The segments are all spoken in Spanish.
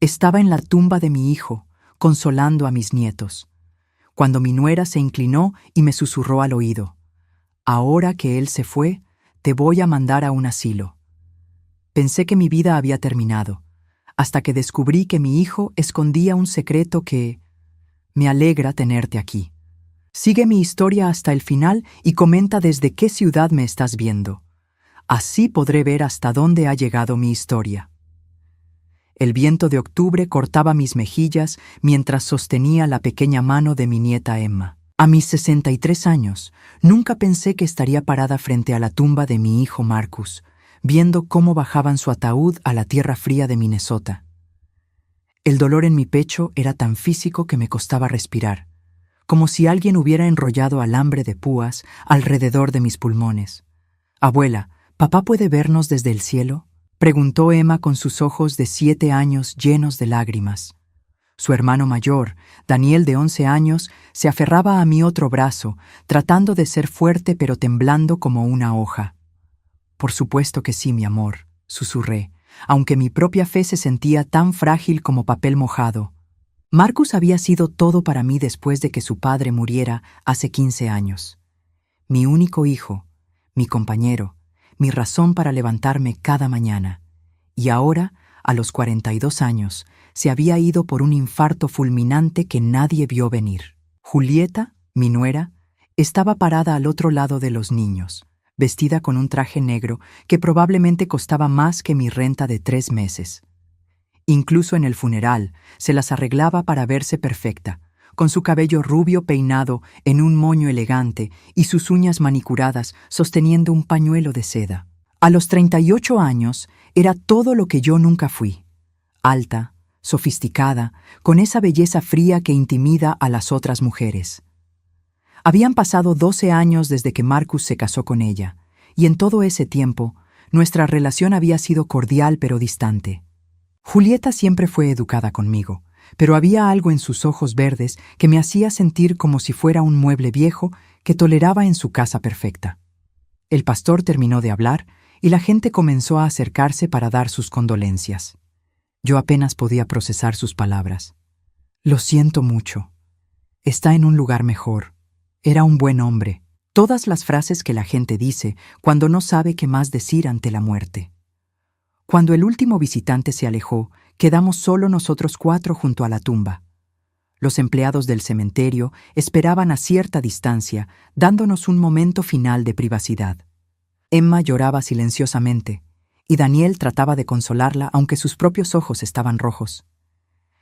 Estaba en la tumba de mi hijo, consolando a mis nietos, cuando mi nuera se inclinó y me susurró al oído: «Ahora que él se fue, te voy a mandar a un asilo». Pensé que mi vida había terminado, hasta que descubrí que mi hijo escondía un secreto que... Me alegra tenerte aquí. Sigue mi historia hasta el final y comenta desde qué ciudad me estás viendo. Así podré ver hasta dónde ha llegado mi historia. El viento de octubre cortaba mis mejillas mientras sostenía la pequeña mano de mi nieta Emma. A mis 63 años, nunca pensé que estaría parada frente a la tumba de mi hijo Marcus, viendo cómo bajaban su ataúd a la tierra fría de Minnesota. El dolor en mi pecho era tan físico que me costaba respirar, como si alguien hubiera enrollado alambre de púas alrededor de mis pulmones. «Abuela, ¿papá puede vernos desde el cielo?», preguntó Emma con sus ojos de 7 años llenos de lágrimas. Su hermano mayor, Daniel, de 11 años, se aferraba a mi otro brazo, tratando de ser fuerte pero temblando como una hoja. «Por supuesto que sí, mi amor», susurré, aunque mi propia fe se sentía tan frágil como papel mojado. Marcus había sido todo para mí después de que su padre muriera hace 15 años. Mi único hijo, mi compañero, mi razón para levantarme cada mañana. Y ahora, a los 42 años, se había ido por un infarto fulminante que nadie vio venir. Julieta, mi nuera, estaba parada al otro lado de los niños, vestida con un traje negro que probablemente costaba más que mi renta de 3 meses. Incluso en el funeral se las arreglaba para verse perfecta, con su cabello rubio peinado en un moño elegante y sus uñas manicuradas sosteniendo un pañuelo de seda. A los 38 años era todo lo que yo nunca fui: alta, sofisticada, con esa belleza fría que intimida a las otras mujeres. Habían pasado 12 años desde que Marcus se casó con ella, y en todo ese tiempo, nuestra relación había sido cordial pero distante. Julieta siempre fue educada conmigo, pero había algo en sus ojos verdes que me hacía sentir como si fuera un mueble viejo que toleraba en su casa perfecta. El pastor terminó de hablar y la gente comenzó a acercarse para dar sus condolencias. Yo apenas podía procesar sus palabras. «Lo siento mucho. Está en un lugar mejor. Era un buen hombre». Todas las frases que la gente dice cuando no sabe qué más decir ante la muerte. Cuando el último visitante se alejó, quedamos solo nosotros 4 junto a la tumba. Los empleados del cementerio esperaban a cierta distancia, dándonos un momento final de privacidad. Emma lloraba silenciosamente, y Daniel trataba de consolarla aunque sus propios ojos estaban rojos.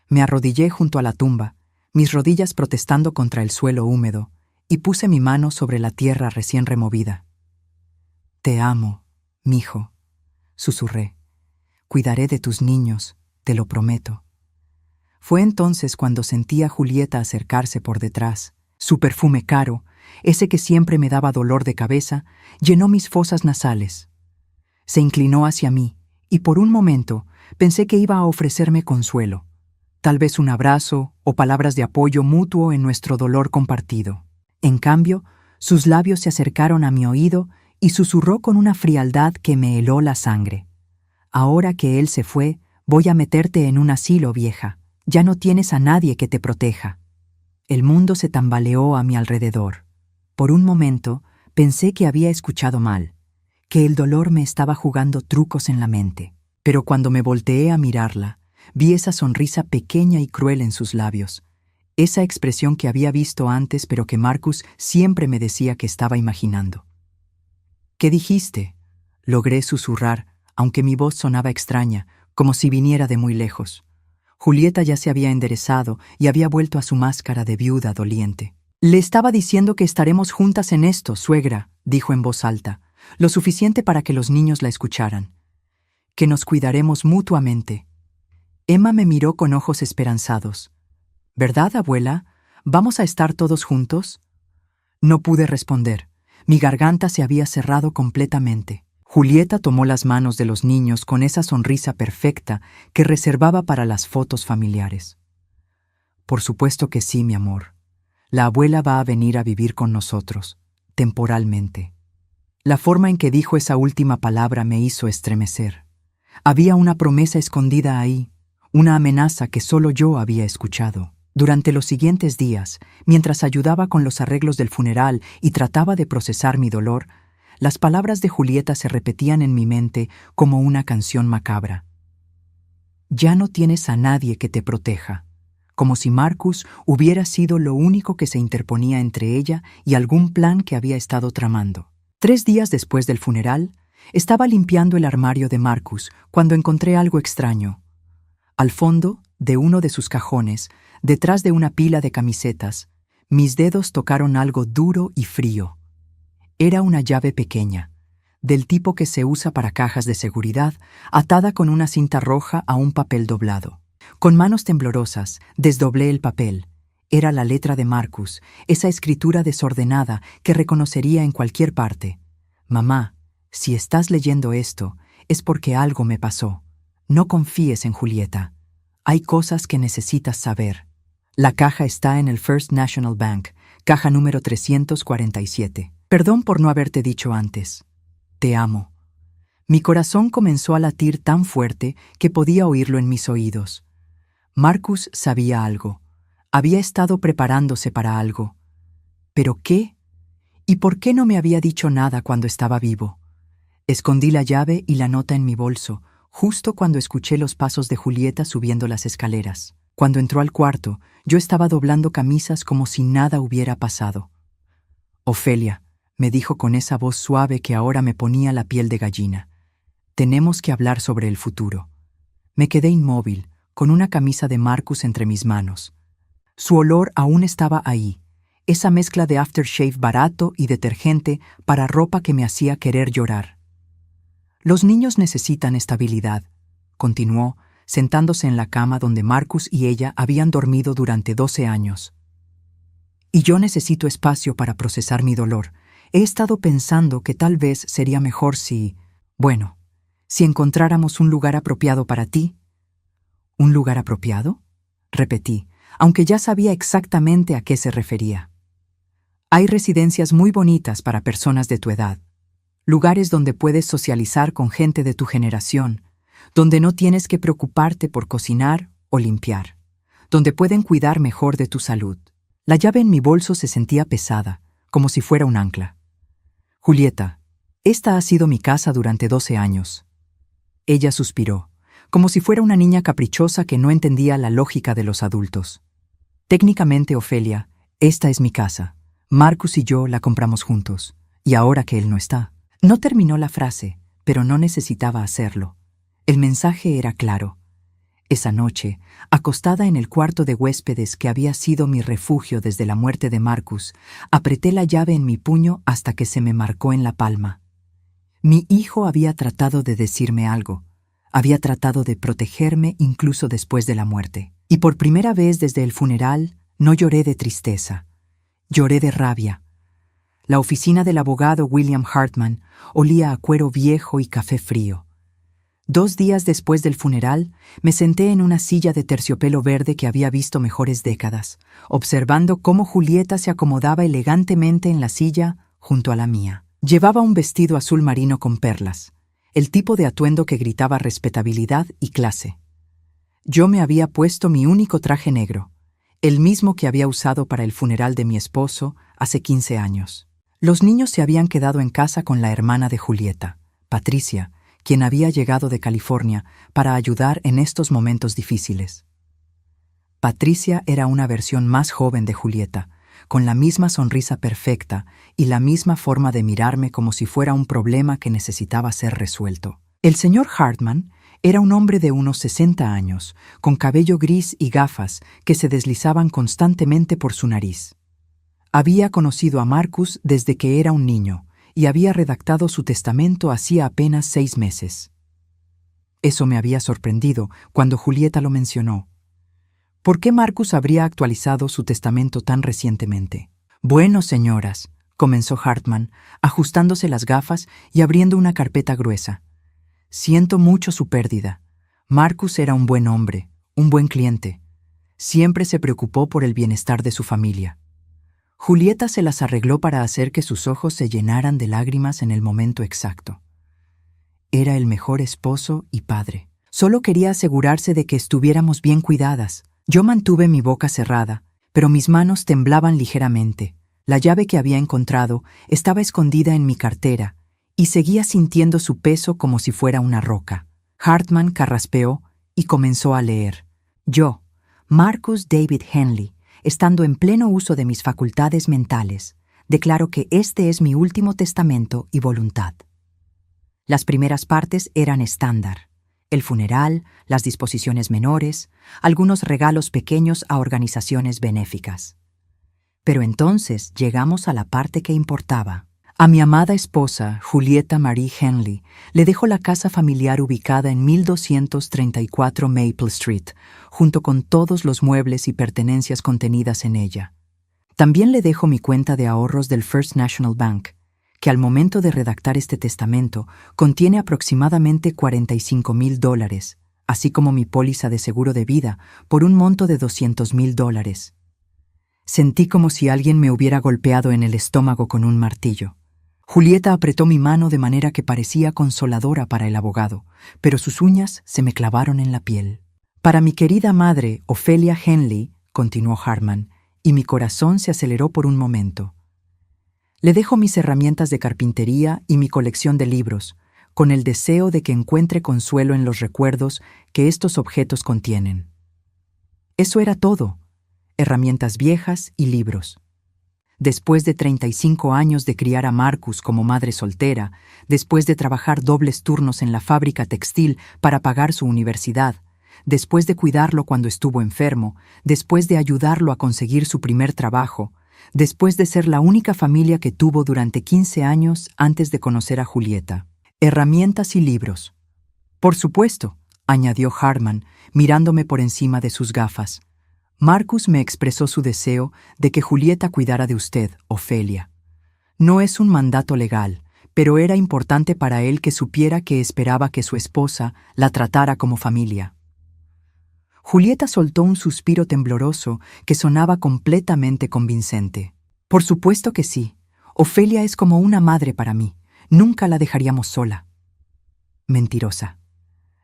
Me arrodillé junto a la tumba, mis rodillas protestando contra el suelo húmedo, y puse mi mano sobre la tierra recién removida. «Te amo, mijo», susurré. «Cuidaré de tus niños, te lo prometo». Fue entonces cuando sentí a Julieta acercarse por detrás. Su perfume caro, ese que siempre me daba dolor de cabeza, llenó mis fosas nasales. Se inclinó hacia mí, y por un momento pensé que iba a ofrecerme consuelo, tal vez un abrazo o palabras de apoyo mutuo en nuestro dolor compartido. En cambio, sus labios se acercaron a mi oído y susurró con una frialdad que me heló la sangre: «Ahora que él se fue, voy a meterte en un asilo, vieja. Ya no tienes a nadie que te proteja». El mundo se tambaleó a mi alrededor. Por un momento pensé que había escuchado mal, que el dolor me estaba jugando trucos en la mente. Pero cuando me volteé a mirarla, vi esa sonrisa pequeña y cruel en sus labios, esa expresión que había visto antes pero que Marcus siempre me decía que estaba imaginando. «¿Qué dijiste?», logré susurrar, aunque mi voz sonaba extraña, como si viniera de muy lejos. Julieta ya se había enderezado y había vuelto a su máscara de viuda doliente. «Le estaba diciendo que estaremos juntas en esto, suegra», dijo en voz alta, lo suficiente para que los niños la escucharan. «Que nos cuidaremos mutuamente». Emma me miró con ojos esperanzados. «¿Verdad, abuela? ¿Vamos a estar todos juntos?». No pude responder. Mi garganta se había cerrado completamente. Julieta tomó las manos de los niños con esa sonrisa perfecta que reservaba para las fotos familiares. «Por supuesto que sí, mi amor. La abuela va a venir a vivir con nosotros, temporalmente». La forma en que dijo esa última palabra me hizo estremecer. Había una promesa escondida ahí, una amenaza que solo yo había escuchado. Durante los siguientes días, mientras ayudaba con los arreglos del funeral y trataba de procesar mi dolor, las palabras de Julieta se repetían en mi mente como una canción macabra. Ya no tienes a nadie que te proteja, como si Marcus hubiera sido lo único que se interponía entre ella y algún plan que había estado tramando. 3 días después del funeral, estaba limpiando el armario de Marcus cuando encontré algo extraño. Al fondo de uno de sus cajones, detrás de una pila de camisetas, mis dedos tocaron algo duro y frío. Era una llave pequeña, del tipo que se usa para cajas de seguridad, atada con una cinta roja a un papel doblado. Con manos temblorosas, desdoblé el papel. Era la letra de Marcus, esa escritura desordenada que reconocería en cualquier parte. Mamá, si estás leyendo esto, es porque algo me pasó. No confíes en Julieta. Hay cosas que necesitas saber. La caja está en el First National Bank, caja número 347. Perdón por no haberte dicho antes. Te amo. Mi corazón comenzó a latir tan fuerte que podía oírlo en mis oídos. Marcus sabía algo. Había estado preparándose para algo. ¿Pero qué? ¿Y por qué no me había dicho nada cuando estaba vivo? Escondí la llave y la nota en mi bolso, justo cuando escuché los pasos de Julieta subiendo las escaleras. Cuando entró al cuarto, yo estaba doblando camisas como si nada hubiera pasado. Ofelia, me dijo con esa voz suave que ahora me ponía la piel de gallina. Tenemos que hablar sobre el futuro. Me quedé inmóvil, con una camisa de Marcus entre mis manos. Su olor aún estaba ahí, esa mezcla de aftershave barato y detergente para ropa que me hacía querer llorar. Los niños necesitan estabilidad, continuó, sentándose en la cama donde Marcus y ella habían dormido durante 12 años. Y yo necesito espacio para procesar mi dolor. He estado pensando que tal vez sería mejor si encontráramos un lugar apropiado para ti. ¿Un lugar apropiado? Repetí, aunque ya sabía exactamente a qué se refería. Hay residencias muy bonitas para personas de tu edad, lugares donde puedes socializar con gente de tu generación, donde no tienes que preocuparte por cocinar o limpiar, donde pueden cuidar mejor de tu salud. La llave en mi bolso se sentía pesada, como si fuera un ancla. Julieta, esta ha sido mi casa durante 12 años. Ella suspiró, como si fuera una niña caprichosa que no entendía la lógica de los adultos. Técnicamente, Ofelia, esta es mi casa. Marcus y yo la compramos juntos, y ahora que él no está. No terminó la frase, pero no necesitaba hacerlo. El mensaje era claro. Esa noche, acostada en el cuarto de huéspedes que había sido mi refugio desde la muerte de Marcus, apreté la llave en mi puño hasta que se me marcó en la palma. Mi hijo había tratado de decirme algo. Había tratado de protegerme incluso después de la muerte. Y por primera vez desde el funeral, no lloré de tristeza. Lloré de rabia. La oficina del abogado William Hartman olía a cuero viejo y café frío. 2 días después del funeral, me senté en una silla de terciopelo verde que había visto mejores décadas, observando cómo Julieta se acomodaba elegantemente en la silla junto a la mía. Llevaba un vestido azul marino con perlas, el tipo de atuendo que gritaba respetabilidad y clase. Yo me había puesto mi único traje negro, el mismo que había usado para el funeral de mi esposo hace 15 años. Los niños se habían quedado en casa con la hermana de Julieta, Patricia, quien había llegado de California para ayudar en estos momentos difíciles. Patricia era una versión más joven de Julieta, con la misma sonrisa perfecta y la misma forma de mirarme como si fuera un problema que necesitaba ser resuelto. El señor Hartman era un hombre de unos 60 años, con cabello gris y gafas que se deslizaban constantemente por su nariz. Había conocido a Marcus desde que era un niño, y había redactado su testamento hacía apenas 6 meses. Eso me había sorprendido cuando Julieta lo mencionó. ¿Por qué Marcus habría actualizado su testamento tan recientemente? Bueno, señoras, comenzó Hartman, ajustándose las gafas y abriendo una carpeta gruesa. Siento mucho su pérdida. Marcus era un buen hombre, un buen cliente. Siempre se preocupó por el bienestar de su familia. Julieta se las arregló para hacer que sus ojos se llenaran de lágrimas en el momento exacto. Era el mejor esposo y padre. Solo quería asegurarse de que estuviéramos bien cuidadas. Yo mantuve mi boca cerrada, pero mis manos temblaban ligeramente. La llave que había encontrado estaba escondida en mi cartera y seguía sintiendo su peso como si fuera una roca. Hartman carraspeó y comenzó a leer. Yo, Marcus David Henley, estando en pleno uso de mis facultades mentales, declaro que este es mi último testamento y voluntad. Las primeras partes eran estándar. El funeral, las disposiciones menores, algunos regalos pequeños a organizaciones benéficas. Pero entonces llegamos a la parte que importaba. A mi amada esposa, Julieta Marie Henley, le dejo la casa familiar ubicada en 1234 Maple Street, junto con todos los muebles y pertenencias contenidas en ella. También le dejo mi cuenta de ahorros del First National Bank, que al momento de redactar este testamento contiene aproximadamente $45,000, así como mi póliza de seguro de vida por un monto de $200,000. Sentí como si alguien me hubiera golpeado en el estómago con un martillo. Julieta apretó mi mano de manera que parecía consoladora para el abogado, pero sus uñas se me clavaron en la piel. Para mi querida madre, Ophelia Henley, continuó Hartman, y mi corazón se aceleró por un momento. Le dejo mis herramientas de carpintería y mi colección de libros, con el deseo de que encuentre consuelo en los recuerdos que estos objetos contienen. Eso era todo, herramientas viejas y libros. Después de 35 años de criar a Marcus como madre soltera, después de trabajar dobles turnos en la fábrica textil para pagar su universidad, después de cuidarlo cuando estuvo enfermo, después de ayudarlo a conseguir su primer trabajo, después de ser la única familia que tuvo durante 15 años antes de conocer a Julieta. Herramientas y libros. Por supuesto, añadió Hartman, mirándome por encima de sus gafas. Marcus me expresó su deseo de que Julieta cuidara de usted, Ophelia. No es un mandato legal, pero era importante para él que supiera que esperaba que su esposa la tratara como familia. Julieta soltó un suspiro tembloroso que sonaba completamente convincente. Por supuesto que sí. Ophelia es como una madre para mí. Nunca la dejaríamos sola. Mentirosa.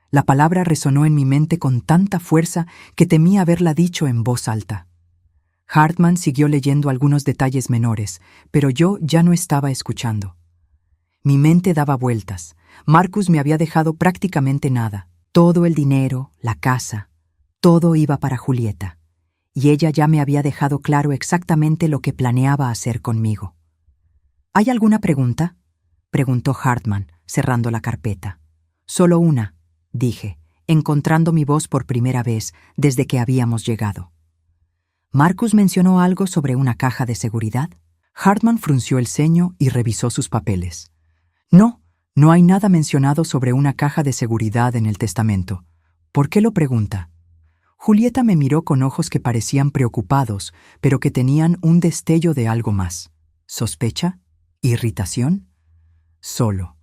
La palabra resonó en mi mente con tanta fuerza que temí haberla dicho en voz alta. Hartman siguió leyendo algunos detalles menores, pero yo ya no estaba escuchando. Mi mente daba vueltas. Marcus me había dejado prácticamente nada. Todo el dinero, la casa, todo iba para Julieta. Y ella ya me había dejado claro exactamente lo que planeaba hacer conmigo. ¿Hay alguna pregunta?, preguntó Hartman, cerrando la carpeta. Solo una, dije, encontrando mi voz por primera vez desde que habíamos llegado. ¿Marcus mencionó algo sobre una caja de seguridad? Hartman frunció el ceño y revisó sus papeles. No, no hay nada mencionado sobre una caja de seguridad en el testamento. ¿Por qué lo pregunta? Julieta me miró con ojos que parecían preocupados, pero que tenían un destello de algo más. ¿Sospecha? ¿Irritación? Solo.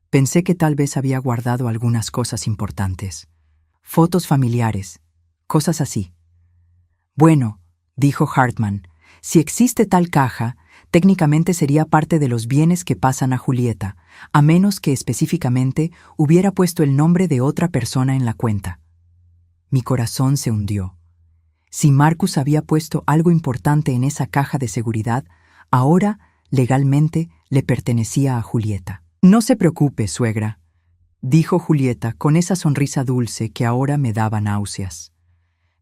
Pensé que tal vez había guardado algunas cosas importantes. Fotos familiares, cosas así. Bueno, dijo Hartman, si existe tal caja, técnicamente sería parte de los bienes que pasan a Julieta, a menos que específicamente hubiera puesto el nombre de otra persona en la cuenta. Mi corazón se hundió. Si Marcus había puesto algo importante en esa caja de seguridad, ahora, legalmente, le pertenecía a Julieta. No se preocupe, suegra, dijo Julieta con esa sonrisa dulce que ahora me daba náuseas.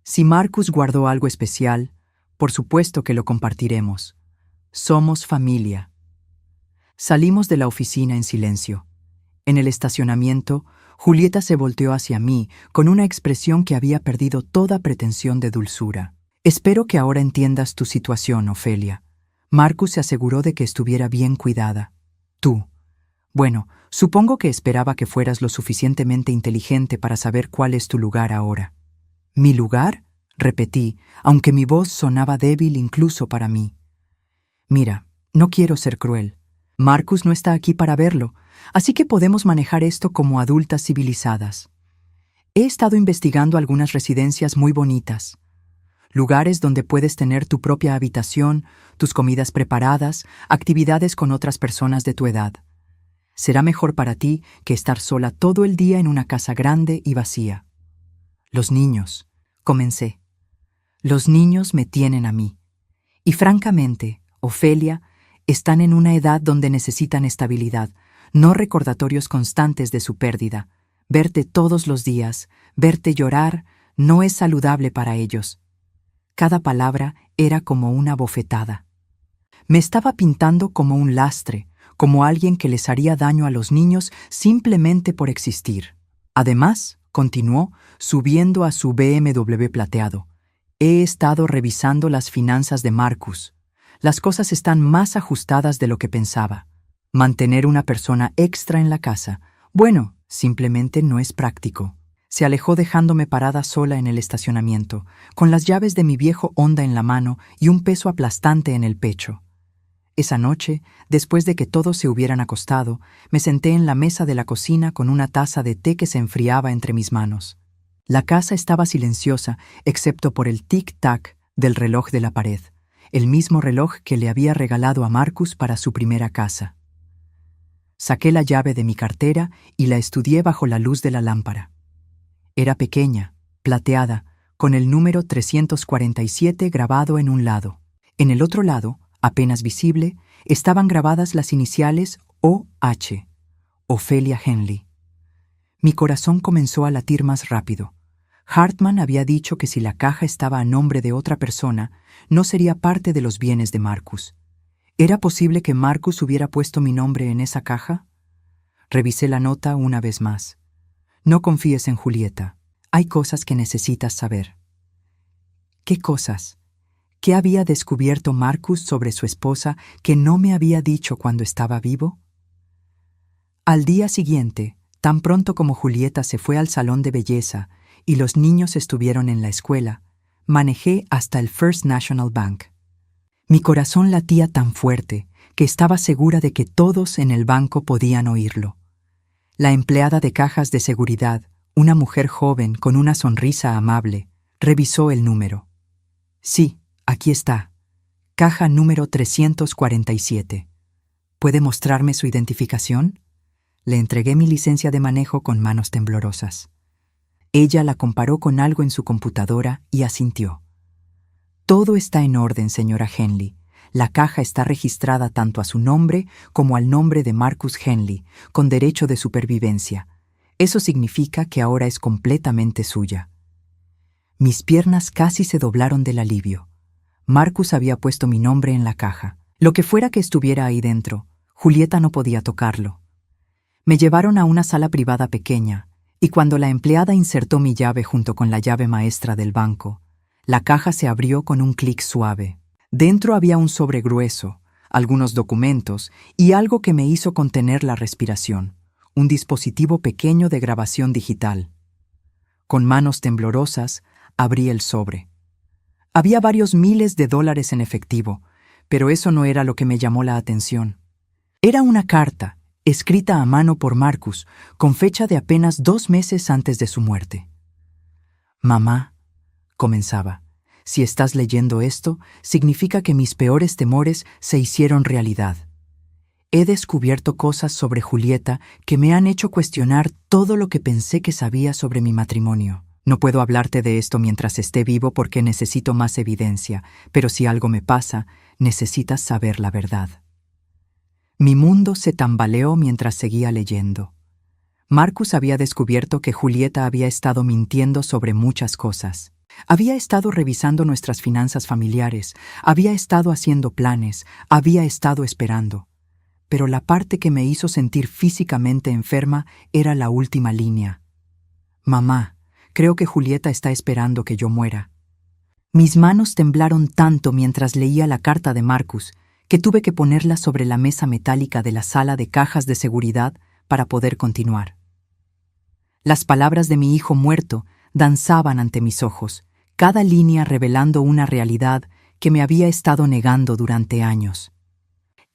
Si Marcus guardó algo especial, por supuesto que lo compartiremos. Somos familia. Salimos de la oficina en silencio. En el estacionamiento, Julieta se volteó hacia mí con una expresión que había perdido toda pretensión de dulzura. Espero que ahora entiendas tu situación, Ophelia. Marcus se aseguró de que estuviera bien cuidada. Tú. Bueno, supongo que esperaba que fueras lo suficientemente inteligente para saber cuál es tu lugar ahora. ¿Mi lugar?, repetí, aunque mi voz sonaba débil incluso para mí. Mira, no quiero ser cruel. Marcus no está aquí para verlo, así que podemos manejar esto como adultas civilizadas. He estado investigando algunas residencias muy bonitas. Lugares donde puedes tener tu propia habitación, tus comidas preparadas, actividades con otras personas de tu edad. Será mejor para ti que estar sola todo el día en una casa grande y vacía. Los niños, comencé. Los niños me tienen a mí. Y francamente, Ofelia, están en una edad donde necesitan estabilidad, no recordatorios constantes de su pérdida. Verte todos los días, verte llorar, no es saludable para ellos. Cada palabra era como una bofetada. Me estaba pintando como un lastre, como alguien que les haría daño a los niños simplemente por existir. Además, continuó, subiendo a su BMW plateado, he estado revisando las finanzas de Marcus. Las cosas están más ajustadas de lo que pensaba. Mantener una persona extra en la casa, bueno, simplemente no es práctico. Se alejó dejándome parada sola en el estacionamiento, con las llaves de mi viejo Honda en la mano y un peso aplastante en el pecho. Esa noche, después de que todos se hubieran acostado, me senté en la mesa de la cocina con una taza de té que se enfriaba entre mis manos. La casa estaba silenciosa, excepto por el tic-tac del reloj de la pared, el mismo reloj que le había regalado a Marcus para su primera casa. Saqué la llave de mi cartera y la estudié bajo la luz de la lámpara. Era pequeña, plateada, con el número 347 grabado en un lado. En el otro lado, apenas visible, estaban grabadas las iniciales OH, Ofelia Henley. Mi corazón comenzó a latir más rápido. Hartman había dicho que si la caja estaba a nombre de otra persona, no sería parte de los bienes de Marcus. ¿Era posible que Marcus hubiera puesto mi nombre en esa caja? Revisé la nota una vez más. No confíes en Julieta. Hay cosas que necesitas saber. ¿Qué cosas? ¿Qué había descubierto Marcus sobre su esposa que no me había dicho cuando estaba vivo? Al día siguiente, tan pronto como Julieta se fue al salón de belleza y los niños estuvieron en la escuela, manejé hasta el First National Bank. Mi corazón latía tan fuerte que estaba segura de que todos en el banco podían oírlo. La empleada de cajas de seguridad, una mujer joven con una sonrisa amable, revisó el número. Sí, aquí está. Caja número 347. ¿Puede mostrarme su identificación? Le entregué mi licencia de manejo con manos temblorosas. Ella la comparó con algo en su computadora y asintió. Todo está en orden, señora Henley. La caja está registrada tanto a su nombre como al nombre de Marcus Henley, con derecho de supervivencia. Eso significa que ahora es completamente suya. Mis piernas casi se doblaron del alivio. Marcus había puesto mi nombre en la caja. Lo que fuera que estuviera ahí dentro, Julieta no podía tocarlo. Me llevaron a una sala privada pequeña, y cuando la empleada insertó mi llave junto con la llave maestra del banco, la caja se abrió con un clic suave. Dentro había un sobre grueso, algunos documentos y algo que me hizo contener la respiración, un dispositivo pequeño de grabación digital. Con manos temblorosas, abrí el sobre. Había varios miles de dólares en efectivo, pero eso no era lo que me llamó la atención. Era una carta, escrita a mano por Marcus, con fecha de apenas 2 meses antes de su muerte. «Mamá», comenzaba, «si estás leyendo esto, significa que mis peores temores se hicieron realidad. He descubierto cosas sobre Julieta que me han hecho cuestionar todo lo que pensé que sabía sobre mi matrimonio. No puedo hablarte de esto mientras esté vivo porque necesito más evidencia, pero si algo me pasa, necesitas saber la verdad». Mi mundo se tambaleó mientras seguía leyendo. Marcus había descubierto que Julieta había estado mintiendo sobre muchas cosas. Había estado revisando nuestras finanzas familiares, había estado haciendo planes, había estado esperando. Pero la parte que me hizo sentir físicamente enferma era la última línea. «Mamá, creo que Julieta está esperando que yo muera». Mis manos temblaron tanto mientras leía la carta de Marcus que tuve que ponerla sobre la mesa metálica de la sala de cajas de seguridad para poder continuar. Las palabras de mi hijo muerto danzaban ante mis ojos, cada línea revelando una realidad que me había estado negando durante años.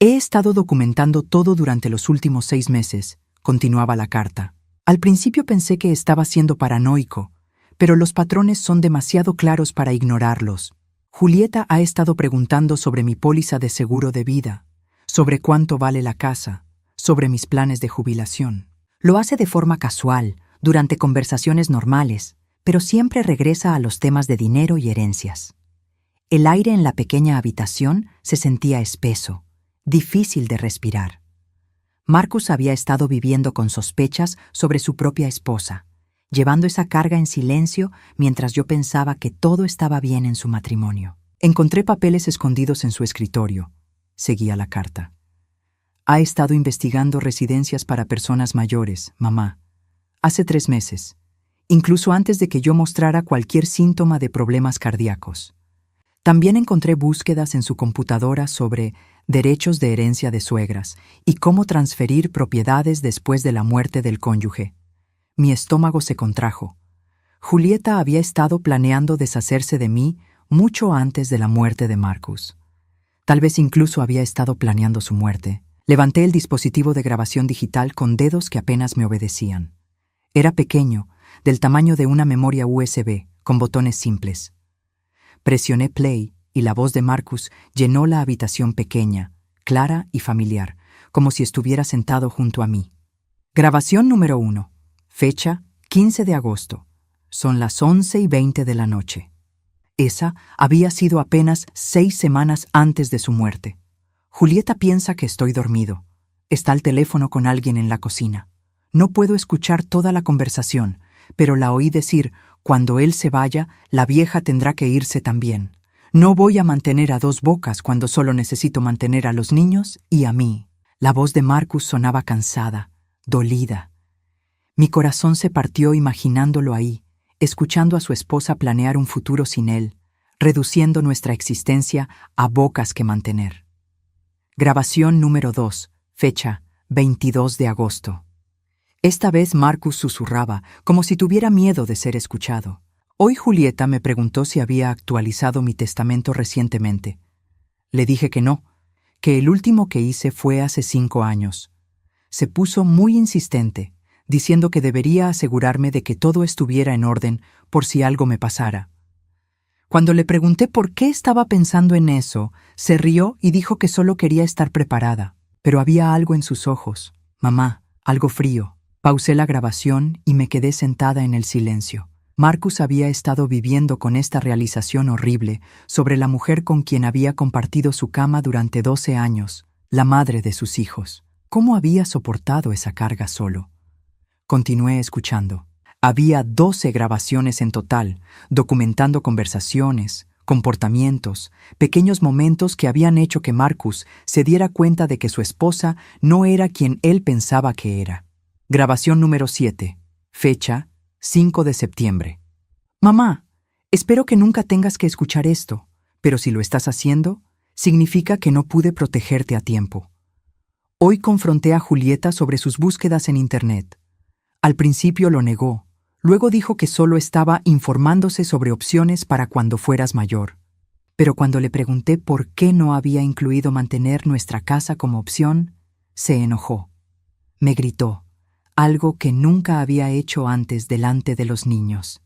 «He estado documentando todo durante los últimos 6 meses», continuaba la carta. «Al principio pensé que estaba siendo paranoico, pero los patrones son demasiado claros para ignorarlos. Julieta ha estado preguntando sobre mi póliza de seguro de vida, sobre cuánto vale la casa, sobre mis planes de jubilación. Lo hace de forma casual, durante conversaciones normales, pero siempre regresa a los temas de dinero y herencias. El aire en la pequeña habitación se sentía espeso, difícil de respirar. Marcus había estado viviendo con sospechas sobre su propia esposa, llevando esa carga en silencio mientras yo pensaba que todo estaba bien en su matrimonio. Encontré papeles escondidos en su escritorio. Seguía la carta. Ha estado investigando residencias para personas mayores, mamá. Hace 3 meses, incluso antes de que yo mostrara cualquier síntoma de problemas cardíacos. También encontré búsquedas en su computadora sobre derechos de herencia de suegras y cómo transferir propiedades después de la muerte del cónyuge. Mi estómago se contrajo. Julieta había estado planeando deshacerse de mí mucho antes de la muerte de Marcus. Tal vez incluso había estado planeando su muerte. Levanté el dispositivo de grabación digital con dedos que apenas me obedecían. Era pequeño, del tamaño de una memoria USB, con botones simples. Presioné play y la voz de Marcus llenó la habitación pequeña, clara y familiar, como si estuviera sentado junto a mí. Grabación número 1. Fecha 15 de agosto. Son las 11:20 de la noche. Esa había sido apenas 6 semanas antes de su muerte. Julieta piensa que estoy dormido. Está al teléfono con alguien en la cocina. No puedo escuchar toda la conversación, pero la oí decir: cuando él se vaya, la vieja tendrá que irse también. No voy a mantener a 2 bocas cuando solo necesito mantener a los niños y a mí. La voz de Marcus sonaba cansada, dolida. Mi corazón se partió imaginándolo ahí, escuchando a su esposa planear un futuro sin él, reduciendo nuestra existencia a bocas que mantener. Grabación número 2, fecha 22 de agosto. Esta vez Marcus susurraba, como si tuviera miedo de ser escuchado. Hoy Julieta me preguntó si había actualizado mi testamento recientemente. Le dije que no, que el último que hice fue hace 5 años. Se puso muy insistente, diciendo que debería asegurarme de que todo estuviera en orden por si algo me pasara. Cuando le pregunté por qué estaba pensando en eso, se rió y dijo que solo quería estar preparada. Pero había algo en sus ojos, mamá, algo frío. Pausé la grabación y me quedé sentada en el silencio. Marcus había estado viviendo con esta realización horrible sobre la mujer con quien había compartido su cama durante 12 años, la madre de sus hijos. ¿Cómo había soportado esa carga solo? Continué escuchando. Había 12 grabaciones en total, documentando conversaciones, comportamientos, pequeños momentos que habían hecho que Marcus se diera cuenta de que su esposa no era quien él pensaba que era. Grabación número 7. Fecha 5 de septiembre. Mamá, espero que nunca tengas que escuchar esto, pero si lo estás haciendo, significa que no pude protegerte a tiempo. Hoy confronté a Julieta sobre sus búsquedas en Internet. Al principio lo negó, luego dijo que solo estaba informándose sobre opciones para cuando fueras mayor. Pero cuando le pregunté por qué no había incluido mantener nuestra casa como opción, se enojó. Me gritó. Algo que nunca había hecho antes delante de los niños.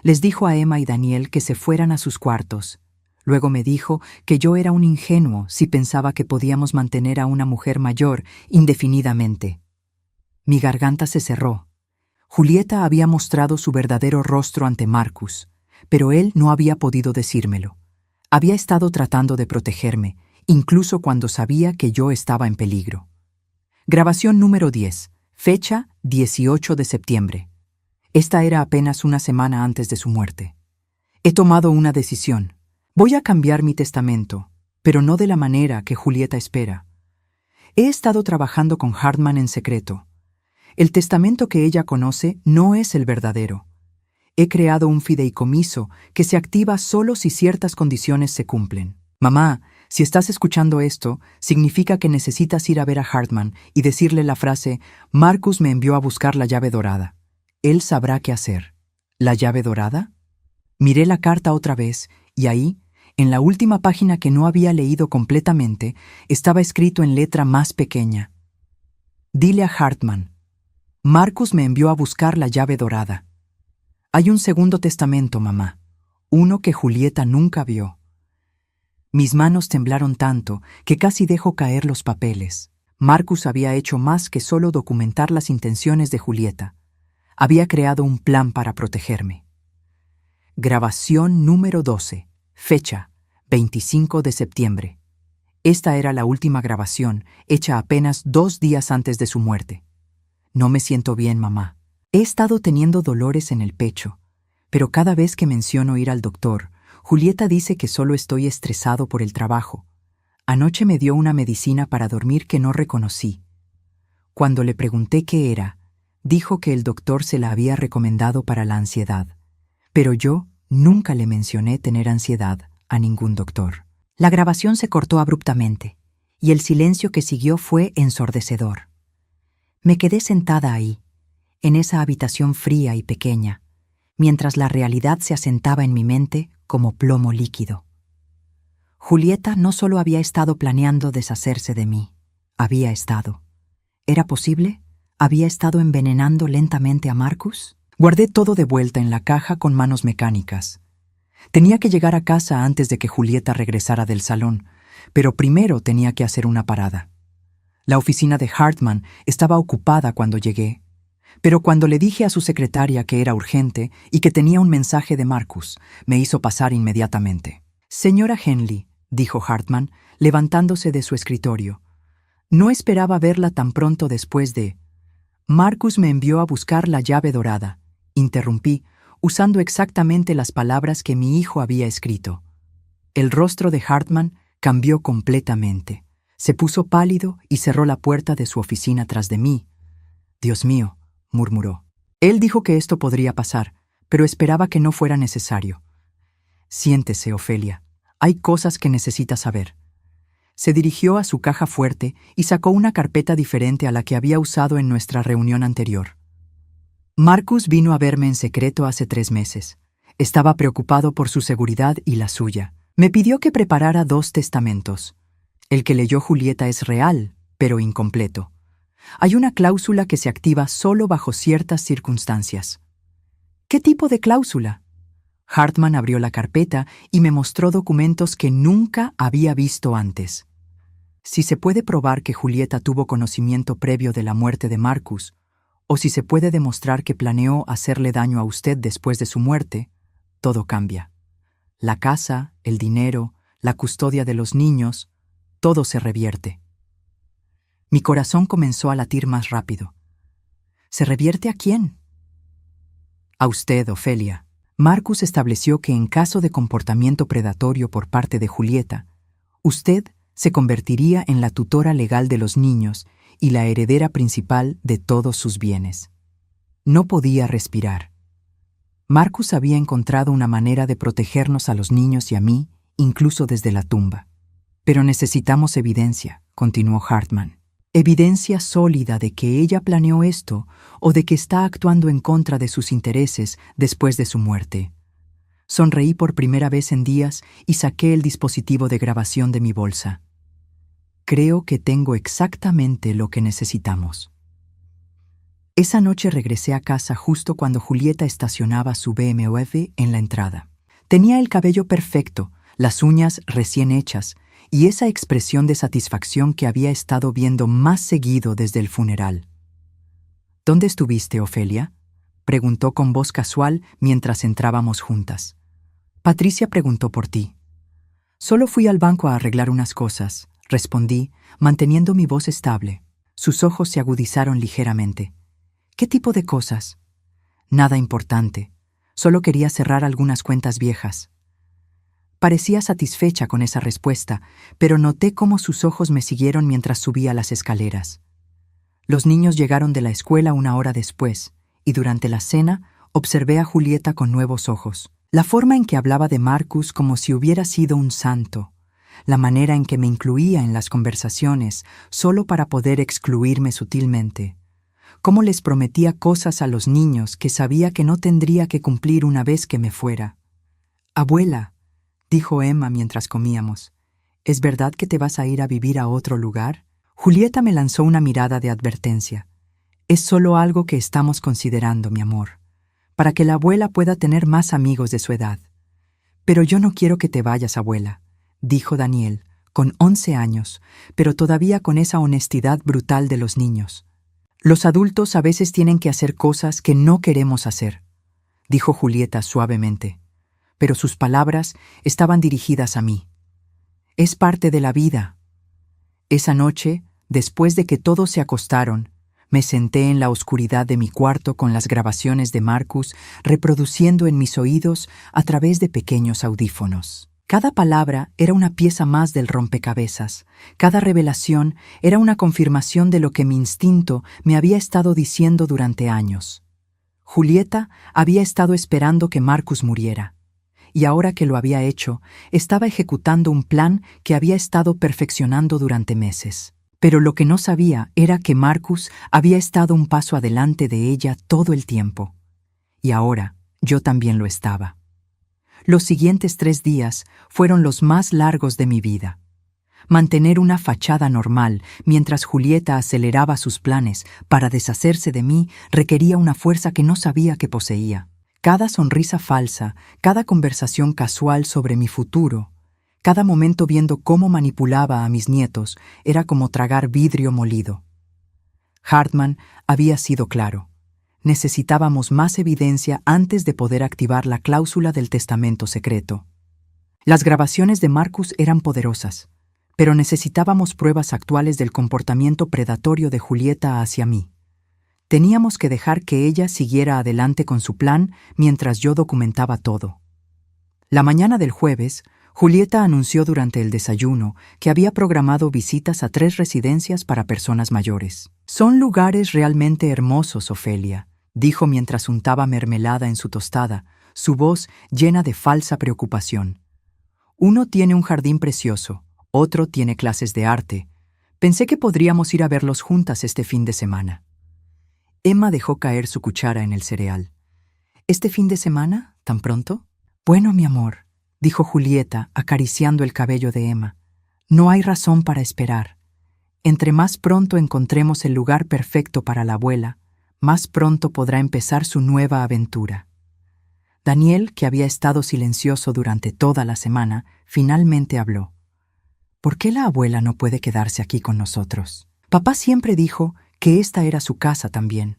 Les dijo a Emma y Daniel que se fueran a sus cuartos. Luego me dijo que yo era un ingenuo si pensaba que podíamos mantener a una mujer mayor indefinidamente. Mi garganta se cerró. Julieta había mostrado su verdadero rostro ante Marcus, pero él no había podido decírmelo. Había estado tratando de protegerme, incluso cuando sabía que yo estaba en peligro. Grabación número 10. Fecha 18 de septiembre. Esta era apenas una semana antes de su muerte. He tomado una decisión. Voy a cambiar mi testamento, pero no de la manera que Julieta espera. He estado trabajando con Hartman en secreto. El testamento que ella conoce no es el verdadero. He creado un fideicomiso que se activa solo si ciertas condiciones se cumplen. Mamá, si estás escuchando esto, significa que necesitas ir a ver a Hartman y decirle la frase: Marcus me envió a buscar la llave dorada. Él sabrá qué hacer. ¿La llave dorada? Miré la carta otra vez y ahí, en la última página que no había leído completamente, estaba escrito en letra más pequeña: Dile a Hartman, Marcus me envió a buscar la llave dorada. Hay un segundo testamento, mamá, uno que Julieta nunca vio. Mis manos temblaron tanto que casi dejo caer los papeles. Marcus había hecho más que solo documentar las intenciones de Julieta. Había creado un plan para protegerme. Grabación número 12. Fecha: 25 de septiembre. Esta era la última grabación, hecha apenas 2 días antes de su muerte. No me siento bien, mamá. He estado teniendo dolores en el pecho, pero cada vez que menciono ir al doctor, Julieta dice que solo estoy estresado por el trabajo. Anoche me dio una medicina para dormir que no reconocí. Cuando le pregunté qué era, dijo que el doctor se la había recomendado para la ansiedad. Pero yo nunca le mencioné tener ansiedad a ningún doctor. La grabación se cortó abruptamente, y el silencio que siguió fue ensordecedor. Me quedé sentada ahí, en esa habitación fría y pequeña, mientras la realidad se asentaba en mi mente como plomo líquido. Julieta no solo había estado planeando deshacerse de mí, había estado. ¿Era posible? ¿Había estado envenenando lentamente a Marcus? Guardé todo de vuelta en la caja con manos mecánicas. Tenía que llegar a casa antes de que Julieta regresara del salón, pero primero tenía que hacer una parada. La oficina de Hartman estaba ocupada cuando llegué, pero cuando le dije a su secretaria que era urgente y que tenía un mensaje de Marcus, me hizo pasar inmediatamente. «Señora Henley», dijo Hartman, levantándose de su escritorio. «No esperaba verla tan pronto después de...» «Marcus me envió a buscar la llave dorada», interrumpí, usando exactamente las palabras que mi hijo había escrito. El rostro de Hartman cambió completamente. Se puso pálido y cerró la puerta de su oficina tras de mí. «Dios mío», murmuró. Él dijo que esto podría pasar, pero esperaba que no fuera necesario. «Siéntese, Ofelia. Hay cosas que necesita saber». Se dirigió a su caja fuerte y sacó una carpeta diferente a la que había usado en nuestra reunión anterior. Marcus vino a verme en secreto hace 3 meses. Estaba preocupado por su seguridad y la suya. Me pidió que preparara 2 testamentos. El que leyó Julieta es real, pero incompleto. Hay una cláusula que se activa solo bajo ciertas circunstancias. ¿Qué tipo de cláusula? Hartman abrió la carpeta y me mostró documentos que nunca había visto antes. Si se puede probar que Julieta tuvo conocimiento previo de la muerte de Marcus, o si se puede demostrar que planeó hacerle daño a usted después de su muerte, todo cambia. La casa, el dinero, la custodia de los niños, todo se revierte. Mi corazón comenzó a latir más rápido. ¿Se revierte a quién? A usted, Ofelia. Marcus estableció que en caso de comportamiento predatorio por parte de Julieta, usted se convertiría en la tutora legal de los niños y la heredera principal de todos sus bienes. No podía respirar. Marcus había encontrado una manera de protegernos a los niños y a mí, incluso desde la tumba. Pero necesitamos evidencia, continuó Hartman. Evidencia sólida de que ella planeó esto o de que está actuando en contra de sus intereses después de su muerte. Sonreí por primera vez en días y saqué el dispositivo de grabación de mi bolsa. Creo que tengo exactamente lo que necesitamos. Esa noche regresé a casa justo cuando Julieta estacionaba su BMW en la entrada. Tenía el cabello perfecto, las uñas recién hechas, y esa expresión de satisfacción que había estado viendo más seguido desde el funeral. ¿Dónde estuviste, Ofelia?, preguntó con voz casual mientras entrábamos juntas. Patricia preguntó por ti. Solo fui al banco a arreglar unas cosas, respondí, manteniendo mi voz estable. Sus ojos se agudizaron ligeramente. ¿Qué tipo de cosas? Nada importante. Solo quería cerrar algunas cuentas viejas. Parecía satisfecha con esa respuesta, pero noté cómo sus ojos me siguieron mientras subía las escaleras. Los niños llegaron de la escuela 1 hora después, y durante la cena observé a Julieta con nuevos ojos. La forma en que hablaba de Marcus como si hubiera sido un santo, la manera en que me incluía en las conversaciones solo para poder excluirme sutilmente, cómo les prometía cosas a los niños que sabía que no tendría que cumplir una vez que me fuera. «Abuela», dijo Emma mientras comíamos, «¿es verdad que te vas a ir a vivir a otro lugar?» Julieta me lanzó una mirada de advertencia. «Es solo algo que estamos considerando, mi amor, para que la abuela pueda tener más amigos de su edad». «Pero yo no quiero que te vayas, abuela», dijo Daniel, con 11 años, pero todavía con esa honestidad brutal de los niños. Los adultos a veces tienen que hacer cosas que no queremos hacer, dijo Julieta suavemente, pero sus palabras estaban dirigidas a mí. Es parte de la vida. Esa noche, después de que todos se acostaron, me senté en la oscuridad de mi cuarto con las grabaciones de Marcus reproduciendo en mis oídos a través de pequeños audífonos. Cada palabra era una pieza más del rompecabezas. Cada revelación era una confirmación de lo que mi instinto me había estado diciendo durante años. Julieta había estado esperando que Marcus muriera, y ahora que lo había hecho, estaba ejecutando un plan que había estado perfeccionando durante meses. Pero lo que no sabía era que Marcus había estado un paso adelante de ella todo el tiempo. Y ahora yo también lo estaba. Los siguientes 3 días fueron los más largos de mi vida. Mantener una fachada normal mientras Julieta aceleraba sus planes para deshacerse de mí requería una fuerza que no sabía que poseía. Cada sonrisa falsa, cada conversación casual sobre mi futuro, cada momento viendo cómo manipulaba a mis nietos era como tragar vidrio molido. Hartman había sido claro. Necesitábamos más evidencia antes de poder activar la cláusula del testamento secreto. Las grabaciones de Marcus eran poderosas, pero necesitábamos pruebas actuales del comportamiento predatorio de Julieta hacia mí. Teníamos que dejar que ella siguiera adelante con su plan mientras yo documentaba todo. La mañana del jueves, Julieta anunció durante el desayuno que había programado visitas a 3 residencias para personas mayores. «Son lugares realmente hermosos, Ofelia», dijo mientras untaba mermelada en su tostada, su voz llena de falsa preocupación. «Uno tiene un jardín precioso, otro tiene clases de arte. Pensé que podríamos ir a verlos juntas este fin de semana». Emma dejó caer su cuchara en el cereal. «¿Este fin de semana? ¿Tan pronto?» «Bueno, mi amor», dijo Julieta, acariciando el cabello de Emma. «No hay razón para esperar. Entre más pronto encontremos el lugar perfecto para la abuela, más pronto podrá empezar su nueva aventura». Daniel, que había estado silencioso durante toda la semana, finalmente habló. «¿Por qué la abuela no puede quedarse aquí con nosotros? Papá siempre dijo que esta era su casa también».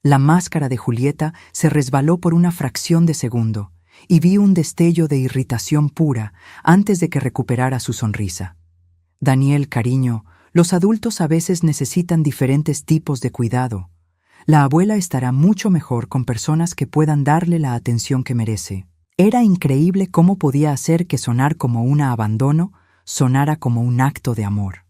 La máscara de Julieta se resbaló por una fracción de segundo, y vi un destello de irritación pura antes de que recuperara su sonrisa. «Daniel, cariño, los adultos a veces necesitan diferentes tipos de cuidado. La abuela estará mucho mejor con personas que puedan darle la atención que merece». Era increíble cómo podía hacer que sonar como un abandono sonara como un acto de amor.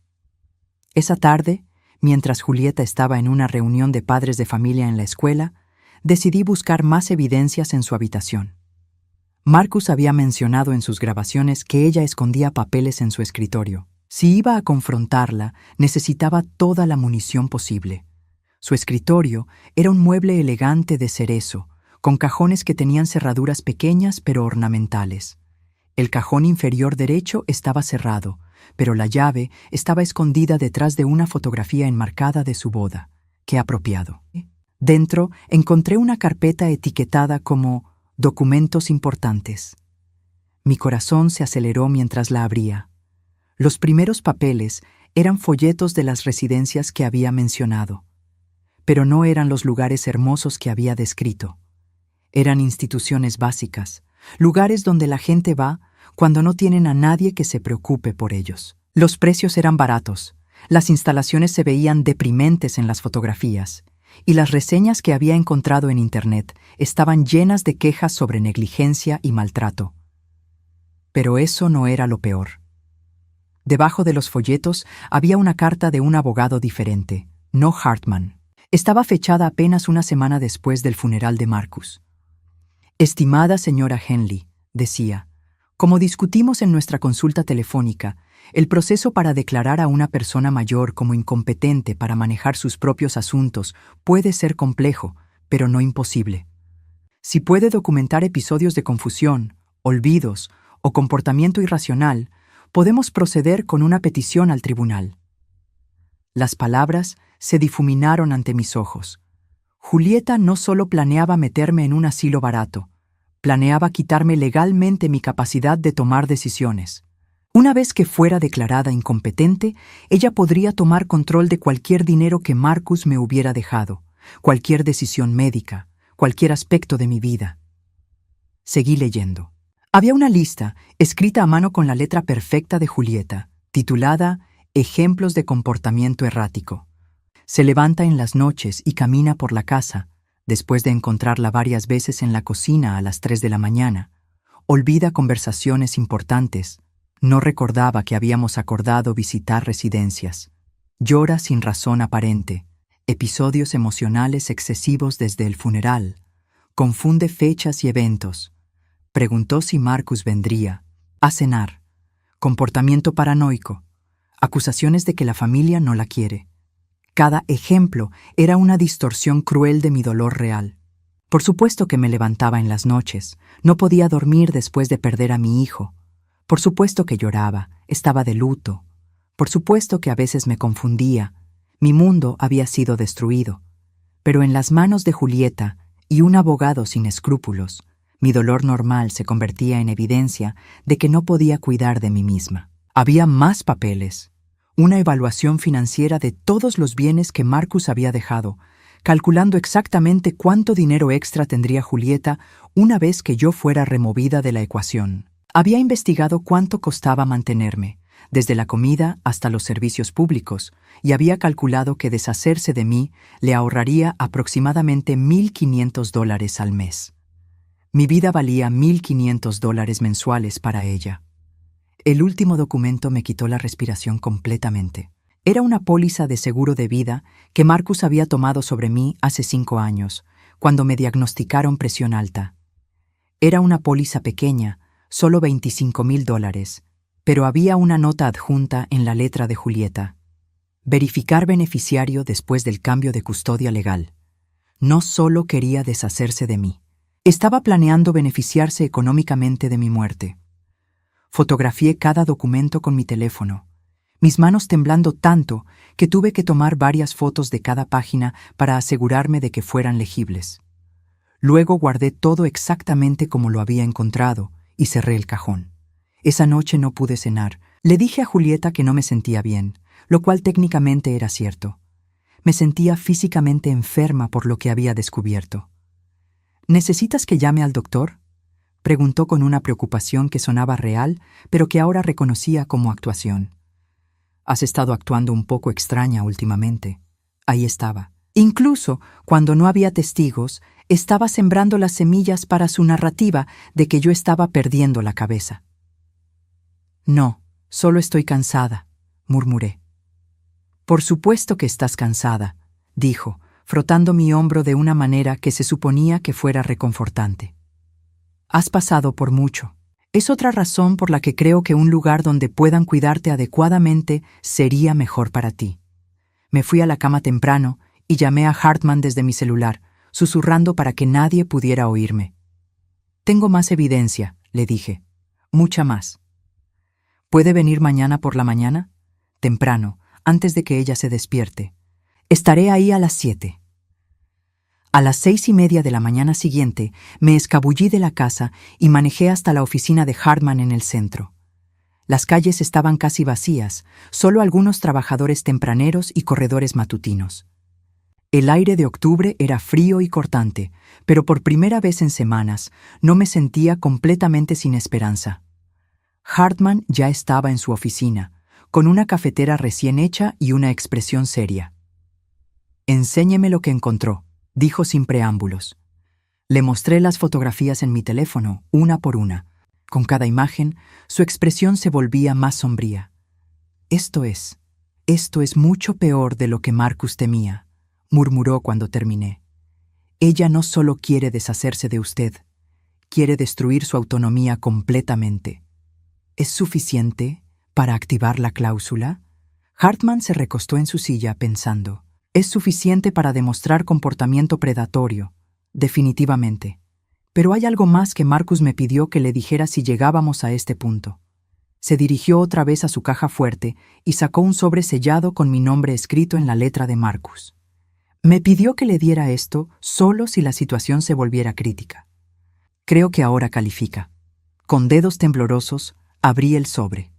Esa tarde, mientras Julieta estaba en una reunión de padres de familia en la escuela, decidí buscar más evidencias en su habitación. Marcus había mencionado en sus grabaciones que ella escondía papeles en su escritorio. Si iba a confrontarla, necesitaba toda la munición posible. Su escritorio era un mueble elegante de cerezo, con cajones que tenían cerraduras pequeñas pero ornamentales. El cajón inferior derecho estaba cerrado, pero la llave estaba escondida detrás de una fotografía enmarcada de su boda. ¡Qué apropiado! Dentro encontré una carpeta etiquetada como «Documentos importantes». Mi corazón se aceleró mientras la abría. Los primeros papeles eran folletos de las residencias que había mencionado, pero no eran los lugares hermosos que había descrito. Eran instituciones básicas, lugares donde la gente va cuando no tienen a nadie que se preocupe por ellos. Los precios eran baratos, las instalaciones se veían deprimentes en las fotografías, y las reseñas que había encontrado en Internet estaban llenas de quejas sobre negligencia y maltrato. Pero eso no era lo peor. Debajo de los folletos había una carta de un abogado diferente, no Hartman. Estaba fechada apenas una semana después del funeral de Marcus. «Estimada señora Henley», decía, «como discutimos en nuestra consulta telefónica, el proceso para declarar a una persona mayor como incompetente para manejar sus propios asuntos puede ser complejo, pero no imposible. Si puede documentar episodios de confusión, olvidos o comportamiento irracional, podemos proceder con una petición al tribunal». Las palabras se difuminaron ante mis ojos. Julieta no solo planeaba meterme en un asilo barato, planeaba quitarme legalmente mi capacidad de tomar decisiones. Una vez que fuera declarada incompetente, ella podría tomar control de cualquier dinero que Marcus me hubiera dejado, cualquier decisión médica, cualquier aspecto de mi vida. Seguí leyendo. Había una lista, escrita a mano con la letra perfecta de Julieta, titulada Ejemplos de comportamiento errático. Se levanta en las noches y camina por la casa, después de encontrarla varias veces en la cocina a las 3 de la mañana. Olvida conversaciones importantes. No recordaba que habíamos acordado visitar residencias. Llora sin razón aparente. Episodios emocionales excesivos desde el funeral. Confunde fechas y eventos. Preguntó si Marcus vendría a cenar. Comportamiento paranoico. Acusaciones de que la familia no la quiere. Cada ejemplo era una distorsión cruel de mi dolor real. Por supuesto que me levantaba en las noches. No podía dormir después de perder a mi hijo. Por supuesto que lloraba, estaba de luto. Por supuesto que a veces me confundía. Mi mundo había sido destruido. Pero en las manos de Julieta y un abogado sin escrúpulos, mi dolor normal se convertía en evidencia de que no podía cuidar de mí misma. Había más papeles. Una evaluación financiera de todos los bienes que Marcus había dejado, calculando exactamente cuánto dinero extra tendría Julieta una vez que yo fuera removida de la ecuación. Había investigado cuánto costaba mantenerme, desde la comida hasta los servicios públicos, y había calculado que deshacerse de mí le ahorraría aproximadamente $1,500 al mes. Mi vida valía $1,500 mensuales para ella. El último documento me quitó la respiración completamente. Era una póliza de seguro de vida que Marcus había tomado sobre mí hace 5 años, cuando me diagnosticaron presión alta. Era una póliza pequeña, solo $25,000, pero había una nota adjunta en la letra de Julieta. Verificar beneficiario después del cambio de custodia legal. No solo quería deshacerse de mí. Estaba planeando beneficiarse económicamente de mi muerte. Fotografié cada documento con mi teléfono, mis manos temblando tanto que tuve que tomar varias fotos de cada página para asegurarme de que fueran legibles. Luego guardé todo exactamente como lo había encontrado y cerré el cajón. Esa noche no pude cenar. Le dije a Julieta que no me sentía bien, lo cual técnicamente era cierto. Me sentía físicamente enferma por lo que había descubierto. ¿Necesitas que llame al doctor?, preguntó con una preocupación que sonaba real, pero que ahora reconocía como actuación. Has estado actuando un poco extraña últimamente. Ahí estaba. Incluso cuando no había testigos, estaba sembrando las semillas para su narrativa de que yo estaba perdiendo la cabeza. No, solo estoy cansada, murmuré. Por supuesto que estás cansada, dijo, frotando mi hombro de una manera que se suponía que fuera reconfortante. Has pasado por mucho. Es otra razón por la que creo que un lugar donde puedan cuidarte adecuadamente sería mejor para ti. Me fui a la cama temprano y llamé a Hartman desde mi celular, susurrando para que nadie pudiera oírme. Tengo más evidencia, le dije. Mucha más. ¿Puede venir mañana por la mañana? Temprano, antes de que ella se despierte. Estaré ahí a las 7. A las 6:30 de la mañana siguiente, me escabullí de la casa y manejé hasta la oficina de Hartman en el centro. Las calles estaban casi vacías, solo algunos trabajadores tempraneros y corredores matutinos. El aire de octubre era frío y cortante, pero por primera vez en semanas no me sentía completamente sin esperanza. Hartman ya estaba en su oficina, con una cafetera recién hecha y una expresión seria. «Enséñeme lo que encontró», dijo sin preámbulos. Le mostré las fotografías en mi teléfono, una por una. Con cada imagen, su expresión se volvía más sombría. Esto es mucho peor de lo que Marcus temía», murmuró cuando terminé. «Ella no solo quiere deshacerse de usted, quiere destruir su autonomía completamente. ¿Es suficiente para activar la cláusula?» Hartman se recostó en su silla pensando. «Es suficiente para demostrar comportamiento predatorio, definitivamente. Pero hay algo más que Marcus me pidió que le dijera si llegábamos a este punto». Se dirigió otra vez a su caja fuerte y sacó un sobre sellado con mi nombre escrito en la letra de Marcus. Me pidió que le diera esto solo si la situación se volviera crítica. Creo que ahora califica. Con dedos temblorosos, abrí el sobre.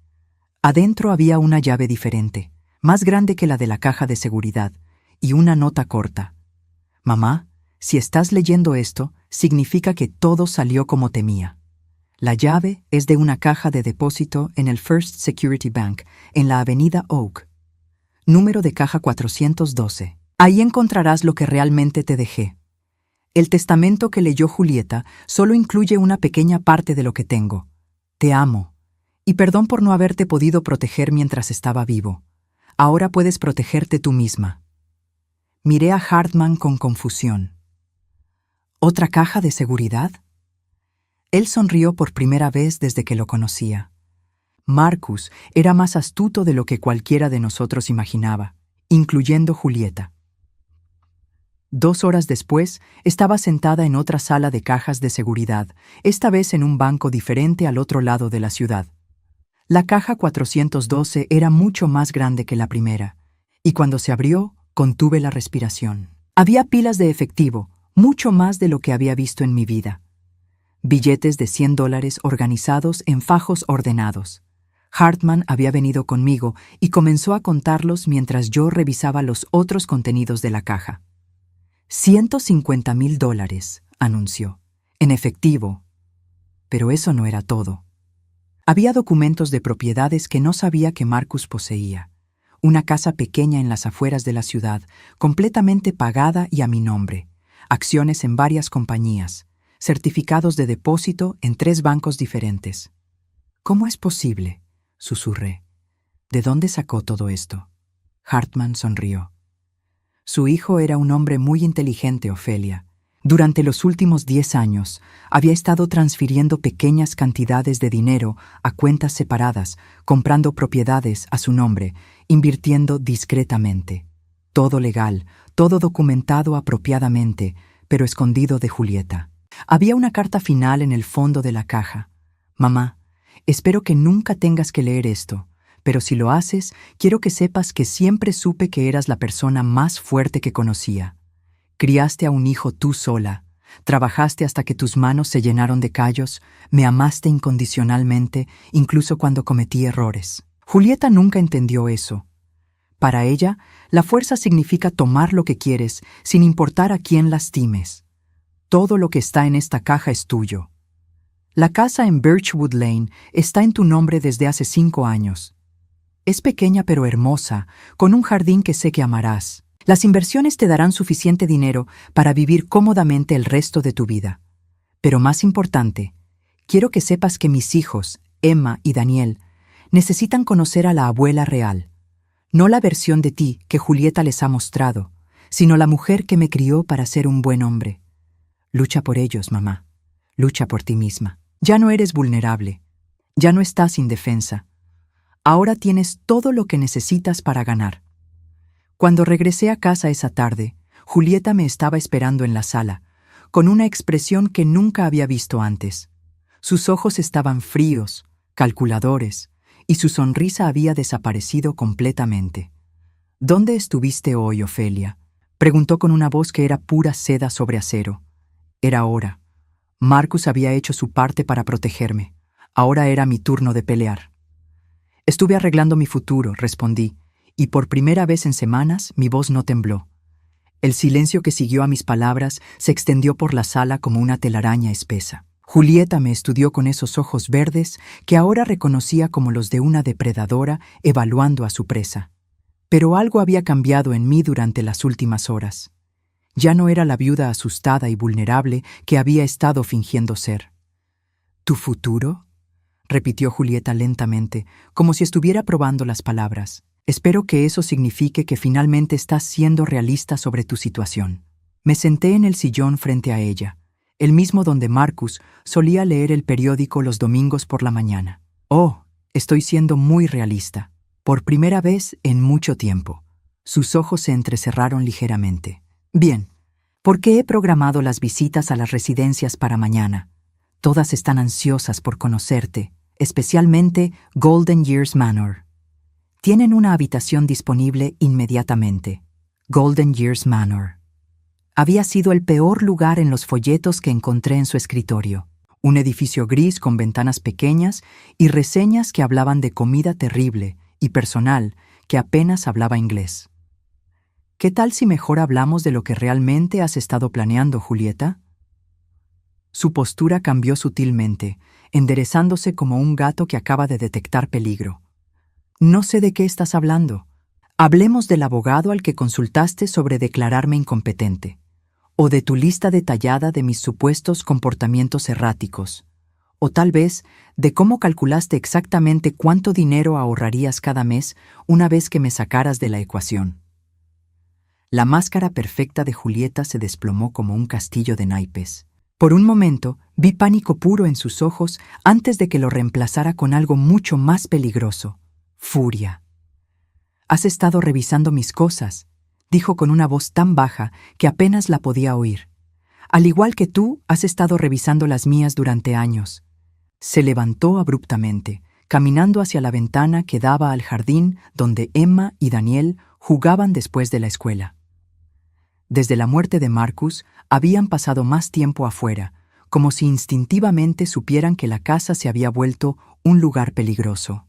Adentro había una llave diferente, más grande que la de la caja de seguridad, y una nota corta. Mamá, si estás leyendo esto, significa que todo salió como temía. La llave es de una caja de depósito en el First Security Bank, en la avenida Oak. Número de caja 412. Ahí encontrarás lo que realmente te dejé. El testamento que leyó Julieta solo incluye una pequeña parte de lo que tengo. Te amo. Y perdón por no haberte podido proteger mientras estaba vivo. Ahora puedes protegerte tú misma. Miré a Hartman con confusión. ¿Otra caja de seguridad? Él sonrió por primera vez desde que lo conocía. Marcus era más astuto de lo que cualquiera de nosotros imaginaba, incluyendo Julieta. 2 horas después, estaba sentada en otra sala de cajas de seguridad, esta vez en un banco diferente al otro lado de la ciudad. La caja 412 era mucho más grande que la primera, y cuando se abrió, contuve la respiración. Había pilas de efectivo, mucho más de lo que había visto en mi vida. Billetes de $100 organizados en fajos ordenados. Hartman había venido conmigo y comenzó a contarlos mientras yo revisaba los otros contenidos de la caja. $150,000, anunció, en efectivo. Pero eso no era todo. Había documentos de propiedades que no sabía que Marcus poseía. Una casa pequeña en las afueras de la ciudad, completamente pagada y a mi nombre. Acciones en varias compañías. Certificados de depósito en 3 bancos diferentes. ¿Cómo es posible?, susurré. ¿De dónde sacó todo esto? Hartman sonrió. Su hijo era un hombre muy inteligente, Ofelia. Durante los últimos 10 años, había estado transfiriendo pequeñas cantidades de dinero a cuentas separadas, comprando propiedades a su nombre, invirtiendo discretamente. Todo legal, todo documentado apropiadamente, pero escondido de Julieta. Había una carta final en el fondo de la caja. Mamá, espero que nunca tengas que leer esto, pero si lo haces, quiero que sepas que siempre supe que eras la persona más fuerte que conocía. Criaste a un hijo tú sola, trabajaste hasta que tus manos se llenaron de callos, me amaste incondicionalmente, incluso cuando cometí errores. Julieta nunca entendió eso. Para ella, la fuerza significa tomar lo que quieres, sin importar a quién lastimes. Todo lo que está en esta caja es tuyo. La casa en Birchwood Lane está en tu nombre desde hace 5 años. Es pequeña pero hermosa, con un jardín que sé que amarás. Las inversiones te darán suficiente dinero para vivir cómodamente el resto de tu vida. Pero más importante, quiero que sepas que mis hijos, Emma y Daniel, necesitan conocer a la abuela real. No la versión de ti que Julieta les ha mostrado, sino la mujer que me crió para ser un buen hombre. Lucha por ellos, mamá. Lucha por ti misma. Ya no eres vulnerable. Ya no estás indefensa. Ahora tienes todo lo que necesitas para ganar. Cuando regresé a casa esa tarde, Julieta me estaba esperando en la sala, con una expresión que nunca había visto antes. Sus ojos estaban fríos, calculadores, y su sonrisa había desaparecido completamente. ¿Dónde estuviste hoy, Ofelia?, preguntó con una voz que era pura seda sobre acero. Era hora. Marcus había hecho su parte para protegerme. Ahora era mi turno de pelear. Estuve arreglando mi futuro, respondí, y por primera vez en semanas mi voz no tembló. El silencio que siguió a mis palabras se extendió por la sala como una telaraña espesa. Julieta me estudió con esos ojos verdes que ahora reconocía como los de una depredadora evaluando a su presa. Pero algo había cambiado en mí durante las últimas horas. Ya no era la viuda asustada y vulnerable que había estado fingiendo ser. ¿Tu futuro?, repitió Julieta lentamente, como si estuviera probando las palabras. Espero que eso signifique que finalmente estás siendo realista sobre tu situación. Me senté en el sillón frente a ella, el mismo donde Marcus solía leer el periódico los domingos por la mañana. Oh, estoy siendo muy realista. Por primera vez en mucho tiempo. Sus ojos se entrecerraron ligeramente. Bien, ¿por qué he programado las visitas a las residencias para mañana? Todas están ansiosas por conocerte, especialmente Golden Years Manor. Tienen una habitación disponible inmediatamente. Golden Years Manor. Había sido el peor lugar en los folletos que encontré en su escritorio. Un edificio gris con ventanas pequeñas y reseñas que hablaban de comida terrible y personal que apenas hablaba inglés. ¿Qué tal si mejor hablamos de lo que realmente has estado planeando, Julieta? Su postura cambió sutilmente, enderezándose como un gato que acaba de detectar peligro. No sé de qué estás hablando. Hablemos del abogado al que consultaste sobre declararme incompetente, o de tu lista detallada de mis supuestos comportamientos erráticos, o tal vez de cómo calculaste exactamente cuánto dinero ahorrarías cada mes una vez que me sacaras de la ecuación. La máscara perfecta de Julieta se desplomó como un castillo de naipes. Por un momento, vi pánico puro en sus ojos antes de que lo reemplazara con algo mucho más peligroso: furia. «Has estado revisando mis cosas», dijo con una voz tan baja que apenas la podía oír. «Al igual que tú, has estado revisando las mías durante años». Se levantó abruptamente, caminando hacia la ventana que daba al jardín donde Emma y Daniel jugaban después de la escuela. Desde la muerte de Marcus, habían pasado más tiempo afuera, como si instintivamente supieran que la casa se había vuelto un lugar peligroso.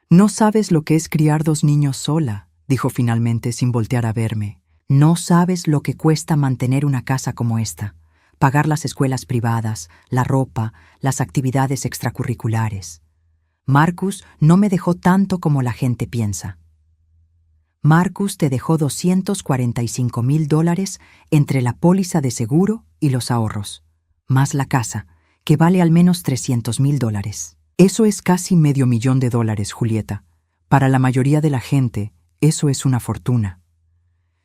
«No sabes lo que es criar 2 niños sola», dijo finalmente sin voltear a verme. «No sabes lo que cuesta mantener una casa como esta, pagar las escuelas privadas, la ropa, las actividades extracurriculares. Marcus no me dejó tanto como la gente piensa. Marcus te dejó $245,000 entre la póliza de seguro y los ahorros, más la casa, que vale al menos $300,000. Eso es casi $500,000, Julieta. Para la mayoría de la gente, eso es una fortuna».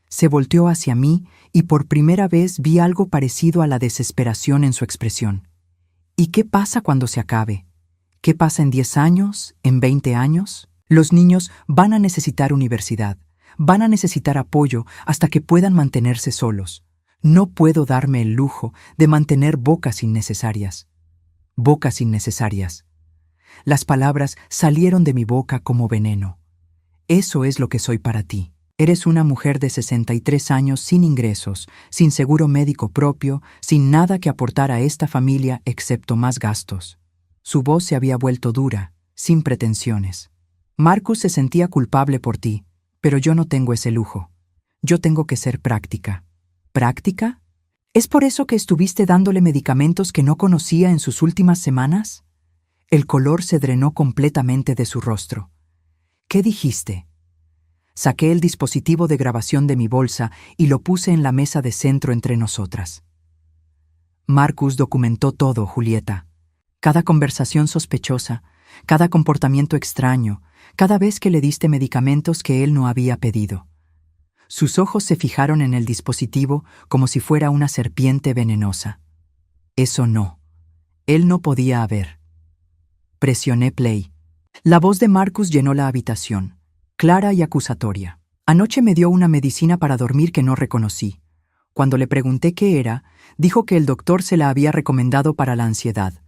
Se volteó hacia mí y por primera vez vi algo parecido a la desesperación en su expresión. «¿Y qué pasa cuando se acabe? ¿Qué pasa en 10 años? ¿En 20 años? Los niños van a necesitar universidad, van a necesitar apoyo hasta que puedan mantenerse solos. No puedo darme el lujo de mantener bocas innecesarias». Bocas innecesarias. Las palabras salieron de mi boca como veneno. «Eso es lo que soy para ti. Eres una mujer de 63 años sin ingresos, sin seguro médico propio, sin nada que aportar a esta familia excepto más gastos». Su voz se había vuelto dura, sin pretensiones. «Marcus se sentía culpable por ti, pero yo no tengo ese lujo. Yo tengo que ser práctica». «¿Práctica? ¿Es por eso que estuviste dándole medicamentos que no conocía en sus últimas semanas?» El color se drenó completamente de su rostro. «¿Qué dijiste?» Saqué el dispositivo de grabación de mi bolsa y lo puse en la mesa de centro entre nosotras. «Marcus documentó todo, Julieta. Cada conversación sospechosa, cada comportamiento extraño, cada vez que le diste medicamentos que él no había pedido». Sus ojos se fijaron en el dispositivo como si fuera una serpiente venenosa. «Eso no. Él no podía haber». Presioné play. La voz de Marcus llenó la habitación, clara y acusatoria. «Anoche me dio una medicina para dormir que no reconocí. Cuando le pregunté qué era, dijo que el doctor se la había recomendado para la ansiedad.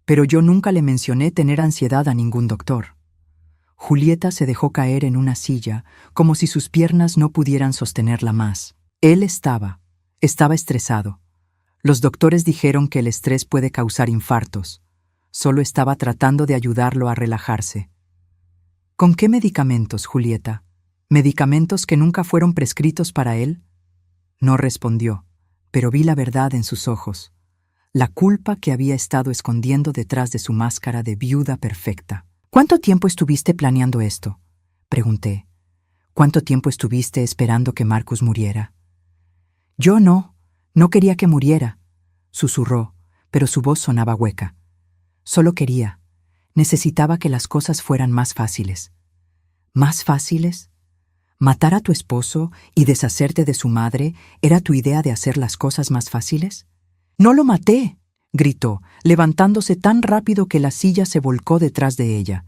Pero yo nunca le mencioné tener ansiedad a ningún doctor». Julieta se dejó caer en una silla, como si sus piernas no pudieran sostenerla más. Él estaba estresado. Los doctores dijeron que el estrés puede causar infartos. Solo estaba tratando de ayudarlo a relajarse. «¿Con qué medicamentos, Julieta? ¿Medicamentos que nunca fueron prescritos para él?» No respondió, pero vi la verdad en sus ojos, la culpa que había estado escondiendo detrás de su máscara de viuda perfecta. «¿Cuánto tiempo estuviste planeando esto?», pregunté. «¿Cuánto tiempo estuviste esperando que Marcus muriera?» «Yo no quería que muriera», susurró, pero su voz sonaba hueca. «Solo necesitaba que las cosas fueran más fáciles». «¿Más fáciles? ¿Matar a tu esposo y deshacerte de su madre era tu idea de hacer las cosas más fáciles?» «No lo maté», gritó, levantándose tan rápido que la silla se volcó detrás de ella.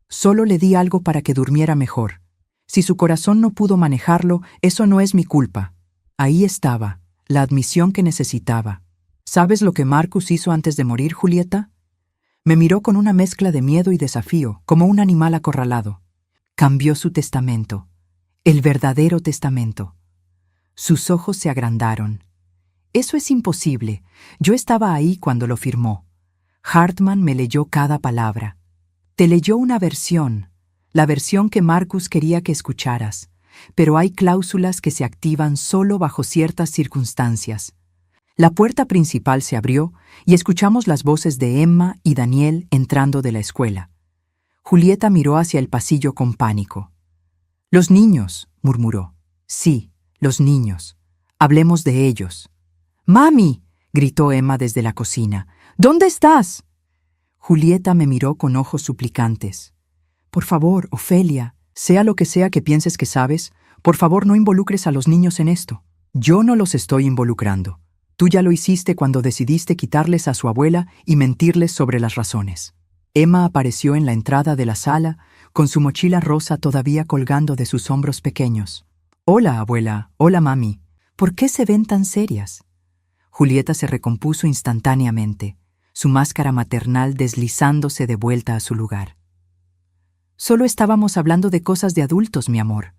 «Solo le di algo para que durmiera mejor. Si su corazón no pudo manejarlo, eso no es mi culpa». Ahí estaba, la admisión que necesitaba. «¿Sabes lo que Marcus hizo antes de morir, Julieta?» Me miró con una mezcla de miedo y desafío, como un animal acorralado. Cambió su testamento, el verdadero testamento. Sus ojos se agrandaron. «Eso es imposible. Yo estaba ahí cuando lo firmó. Hartman me leyó cada palabra. Te leyó una versión, la versión que Marcus quería que escucharas, pero hay cláusulas que se activan solo bajo ciertas circunstancias. La puerta principal se abrió y escuchamos las voces de Emma y Daniel entrando de la escuela. Julieta miró hacia el pasillo con pánico. «Los niños», murmuró. «Sí, los niños. Hablemos de ellos». «¡Mami!», gritó Emma desde la cocina. «¿Dónde estás?». Julieta me miró con ojos suplicantes. «Por favor, Ofelia, sea lo que sea que pienses que sabes, por favor no involucres a los niños en esto». «Yo no los estoy involucrando. Tú ya lo hiciste cuando decidiste quitarles a su abuela y mentirles sobre las razones». Emma apareció en la entrada de la sala, con su mochila rosa todavía colgando de sus hombros pequeños. «Hola, abuela. Hola, mami. ¿Por qué se ven tan serias?». Julieta se recompuso instantáneamente, su máscara maternal deslizándose de vuelta a su lugar. «Solo estábamos hablando de cosas de adultos, mi amor.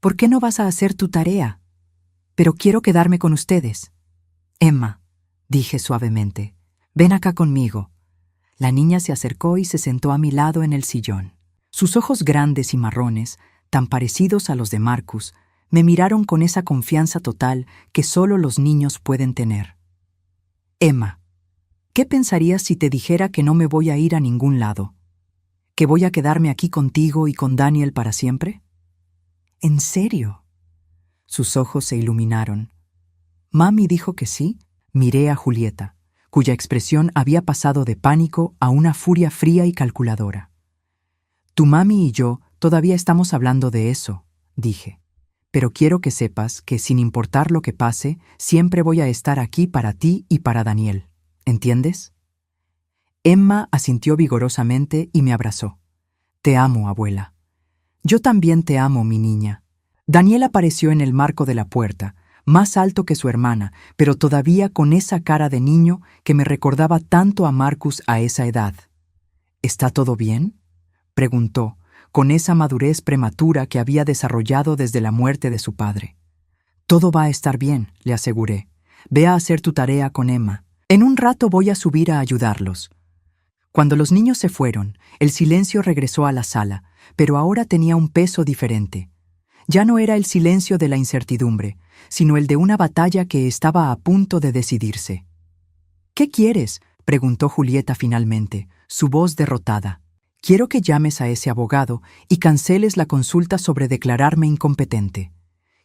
¿Por qué no vas a hacer tu tarea? Pero quiero quedarme con ustedes». «Emma», dije suavemente, «ven acá conmigo». La niña se acercó y se sentó a mi lado en el sillón. Sus ojos grandes y marrones, tan parecidos a los de Marcus, me miraron con esa confianza total que solo los niños pueden tener. «Emma, ¿qué pensarías si te dijera que no me voy a ir a ningún lado? ¿Que voy a quedarme aquí contigo y con Daniel para siempre?». «¿En serio?». Sus ojos se iluminaron. «Mami dijo que sí». Miré a Julieta, cuya expresión había pasado de pánico a una furia fría y calculadora. «Tu mami y yo todavía estamos hablando de eso», dije. «Pero quiero que sepas que, sin importar lo que pase, siempre voy a estar aquí para ti y para Daniel. ¿Entiendes?». Emma asintió vigorosamente y me abrazó. «Te amo, abuela». «Yo también te amo, mi niña». Daniel apareció en el marco de la puerta, más alto que su hermana, pero todavía con esa cara de niño que me recordaba tanto a Marcus a esa edad. «¿Está todo bien?», preguntó, con esa madurez prematura que había desarrollado desde la muerte de su padre. «Todo va a estar bien», le aseguré. «Ve a hacer tu tarea con Emma. En un rato voy a subir a ayudarlos». Cuando los niños se fueron, el silencio regresó a la sala, pero ahora tenía un peso diferente. Ya no era el silencio de la incertidumbre, sino el de una batalla que estaba a punto de decidirse. «¿Qué quieres?», preguntó Julieta finalmente, su voz derrotada. «Quiero que llames a ese abogado y canceles la consulta sobre declararme incompetente.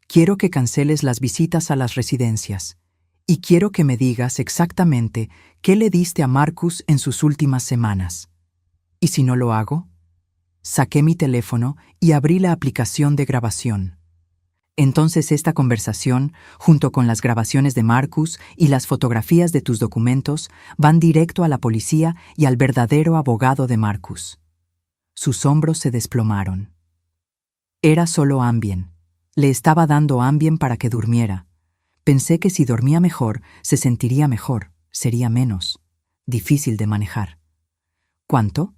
Quiero que canceles las visitas a las residencias. Y quiero que me digas exactamente qué le diste a Marcus en sus últimas semanas. ¿Y si no lo hago?». Saqué mi teléfono y abrí la aplicación de grabación. Entonces esta conversación, junto con las grabaciones de Marcus y las fotografías de tus documentos, van directo a la policía y al verdadero abogado de Marcus. Sus hombros se desplomaron. Era solo Ambien. Le estaba dando Ambien para que durmiera. Pensé que si dormía mejor, se sentiría mejor, sería menos difícil de manejar. ¿Cuánto?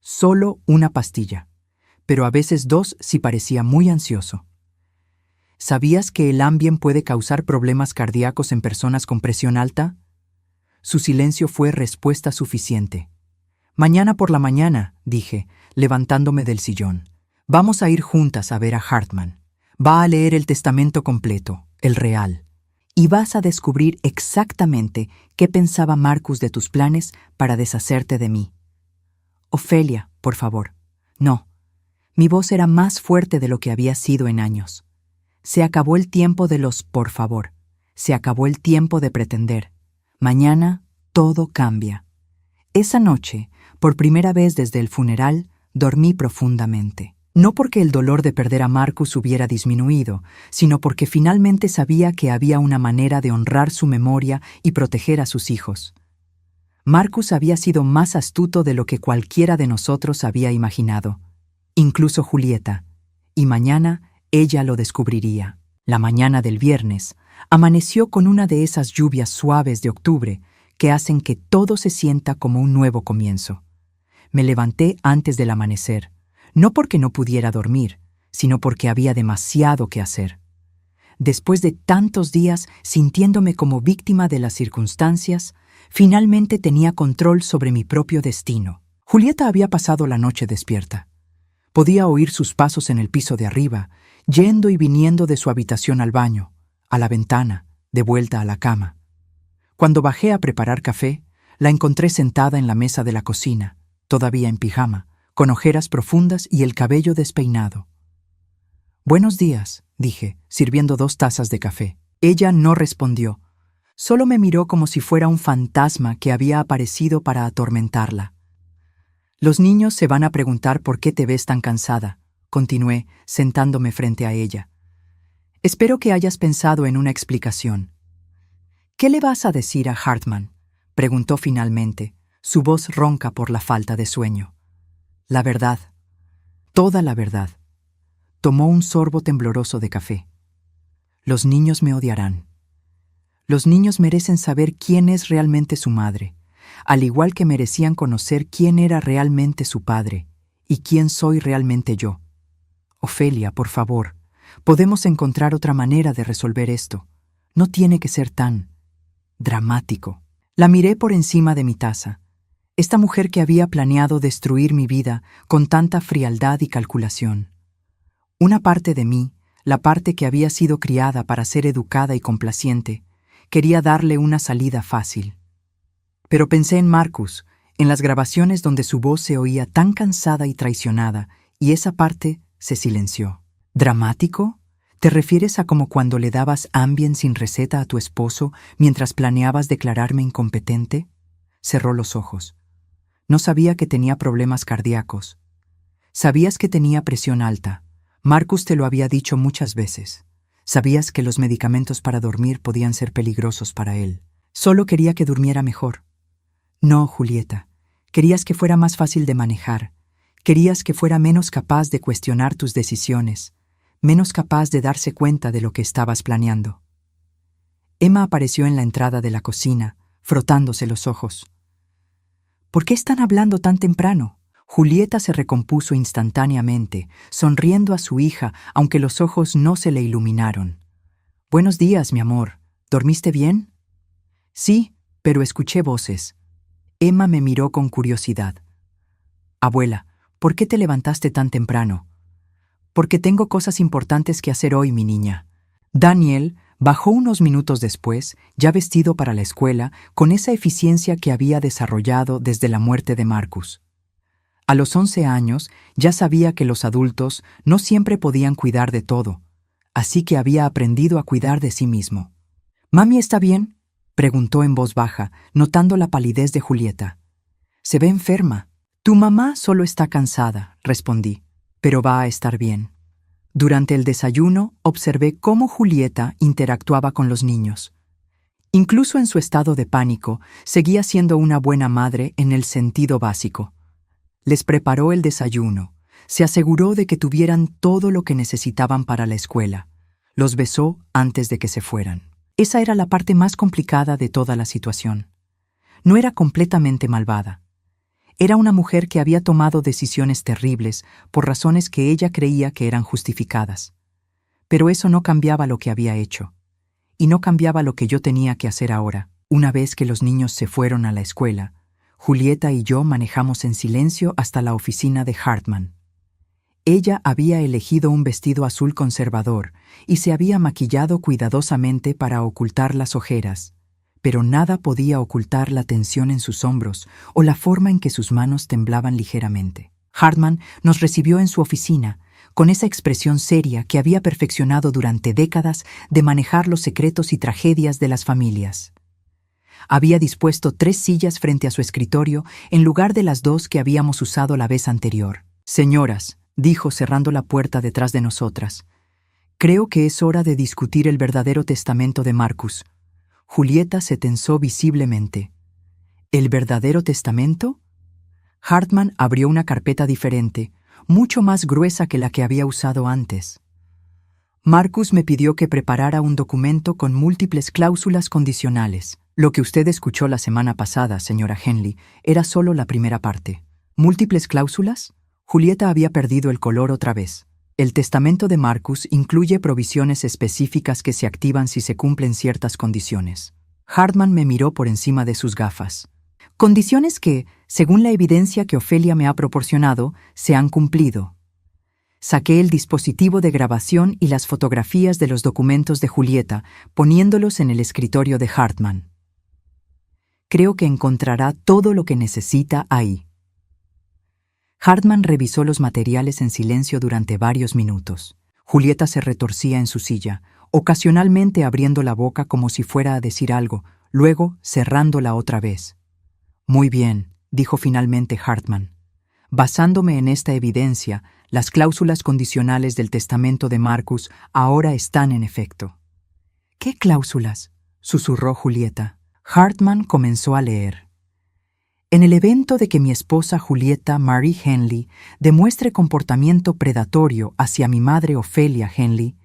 Solo una pastilla, pero a veces 2 si parecía muy ansioso. ¿Sabías que el Ambien puede causar problemas cardíacos en personas con presión alta? Su silencio fue respuesta suficiente. «Mañana por la mañana», dije, levantándome del sillón. «Vamos a ir juntas a ver a Hartman. Va a leer el testamento completo, el real. Y vas a descubrir exactamente qué pensaba Marcus de tus planes para deshacerte de mí». «Ofelia, por favor». «No». Mi voz era más fuerte de lo que había sido en años. Se acabó el tiempo de los por favor. Se acabó el tiempo de pretender. Mañana todo cambia. Esa noche, por primera vez desde el funeral, dormí profundamente. No porque el dolor de perder a Marcus hubiera disminuido, sino porque finalmente sabía que había una manera de honrar su memoria y proteger a sus hijos. Marcus había sido más astuto de lo que cualquiera de nosotros había imaginado, incluso Julieta, y mañana ella lo descubriría. La mañana del viernes amaneció con una de esas lluvias suaves de octubre que hacen que todo se sienta como un nuevo comienzo. Me levanté antes del amanecer, no porque no pudiera dormir, sino porque había demasiado que hacer. Después de tantos días sintiéndome como víctima de las circunstancias, Finalmente tenía control sobre mi propio destino. Julieta había pasado la noche despierta. Podía oír sus pasos en el piso de arriba, yendo y viniendo de su habitación al baño, a la ventana, de vuelta a la cama. Cuando bajé a preparar café, la encontré sentada en la mesa de la cocina, todavía en pijama, con ojeras profundas y el cabello despeinado. «Buenos días», dije, sirviendo 2 tazas de café. Ella no respondió. Solo me miró como si fuera un fantasma que había aparecido para atormentarla. «Los niños se van a preguntar por qué te ves tan cansada», continué, sentándome frente a ella. «Espero que hayas pensado en una explicación». «¿Qué le vas a decir a Hartman?», preguntó finalmente, su voz ronca por la falta de sueño. «La verdad. Toda la verdad». Tomó un sorbo tembloroso de café. «Los niños me odiarán. Los niños merecen saber quién es realmente su madre, al igual que merecían conocer quién era realmente su padre y quién soy realmente yo. Ofelia, por favor, podemos encontrar otra manera de resolver esto. No tiene que ser tan dramático». La miré por encima de mi taza. Esta mujer que había planeado destruir mi vida con tanta frialdad y calculación. Una parte de mí, la parte que había sido criada para ser educada y complaciente, quería darle una salida fácil. Pero pensé en Marcus, en las grabaciones donde su voz se oía tan cansada y traicionada, y esa parte se silenció. ¿Dramático? ¿Te refieres a como cuando le dabas Ambien sin receta a tu esposo mientras planeabas declararme incompetente? Cerró los ojos. No sabía que tenía problemas cardíacos. Sabías que tenía presión alta. Marcus te lo había dicho muchas veces. Sabías que los medicamentos para dormir podían ser peligrosos para él. Solo quería que durmiera mejor. No, Julieta. Querías que fuera más fácil de manejar. Querías que fuera menos capaz de cuestionar tus decisiones, menos capaz de darse cuenta de lo que estabas planeando. Emma apareció en la entrada de la cocina, frotándose los ojos. ¿Por qué están hablando tan temprano? Julieta se recompuso instantáneamente, sonriendo a su hija, aunque los ojos no se le iluminaron. «Buenos días, mi amor. ¿Dormiste bien?» «Sí, pero escuché voces». Emma me miró con curiosidad. «Abuela, ¿por qué te levantaste tan temprano?» «Porque tengo cosas importantes que hacer hoy, mi niña». Daniel bajó unos minutos después, ya vestido para la escuela, con esa eficiencia que había desarrollado desde la muerte de Marcus. A los 11 años ya sabía que los adultos no siempre podían cuidar de todo, así que había aprendido a cuidar de sí mismo. «¿Mami está bien?», preguntó en voz baja, notando la palidez de Julieta. «Se ve enferma». «Tu mamá solo está cansada», respondí, «pero va a estar bien». Durante el desayuno observé cómo Julieta interactuaba con los niños. Incluso en su estado de pánico, seguía siendo una buena madre en el sentido básico. Les preparó el desayuno, se aseguró de que tuvieran todo lo que necesitaban para la escuela. Los besó antes de que se fueran. Esa era la parte más complicada de toda la situación. No era completamente malvada. Era una mujer que había tomado decisiones terribles por razones que ella creía que eran justificadas. Pero eso no cambiaba lo que había hecho. Y no cambiaba lo que yo tenía que hacer ahora. Una vez que los niños se fueron a la escuela, Julieta y yo manejamos en silencio hasta la oficina de Hartman. Ella había elegido un vestido azul conservador y se había maquillado cuidadosamente para ocultar las ojeras, pero nada podía ocultar la tensión en sus hombros o la forma en que sus manos temblaban ligeramente. Hartman nos recibió en su oficina, con esa expresión seria que había perfeccionado durante décadas de manejar los secretos y tragedias de las familias. Había dispuesto 3 sillas frente a su escritorio en lugar de las 2 que habíamos usado la vez anterior. «Señoras», dijo cerrando la puerta detrás de nosotras, «creo que es hora de discutir el verdadero testamento de Marcus». Julieta se tensó visiblemente. ¿El verdadero testamento? Hartman abrió una carpeta diferente, mucho más gruesa que la que había usado antes. Marcus me pidió que preparara un documento con múltiples cláusulas condicionales. Lo que usted escuchó la semana pasada, señora Henley, era solo la primera parte. ¿Múltiples cláusulas? Julieta había perdido el color otra vez. El testamento de Marcus incluye provisiones específicas que se activan si se cumplen ciertas condiciones. Hartman me miró por encima de sus gafas. Condiciones que, según la evidencia que Ofelia me ha proporcionado, se han cumplido. Saqué el dispositivo de grabación y las fotografías de los documentos de Julieta, poniéndolos en el escritorio de Hartman. Creo que encontrará todo lo que necesita ahí. Hartman revisó los materiales en silencio durante varios minutos. Julieta se retorcía en su silla, ocasionalmente abriendo la boca como si fuera a decir algo, luego cerrándola otra vez. Muy bien, dijo finalmente Hartman. Basándome en esta evidencia, las cláusulas condicionales del testamento de Marcus ahora están en efecto. ¿Qué cláusulas?, susurró Julieta. Hartman comenzó a leer. En el evento de que mi esposa Julieta Marie Henley demuestre comportamiento predatorio hacia mi madre Ofelia Henley,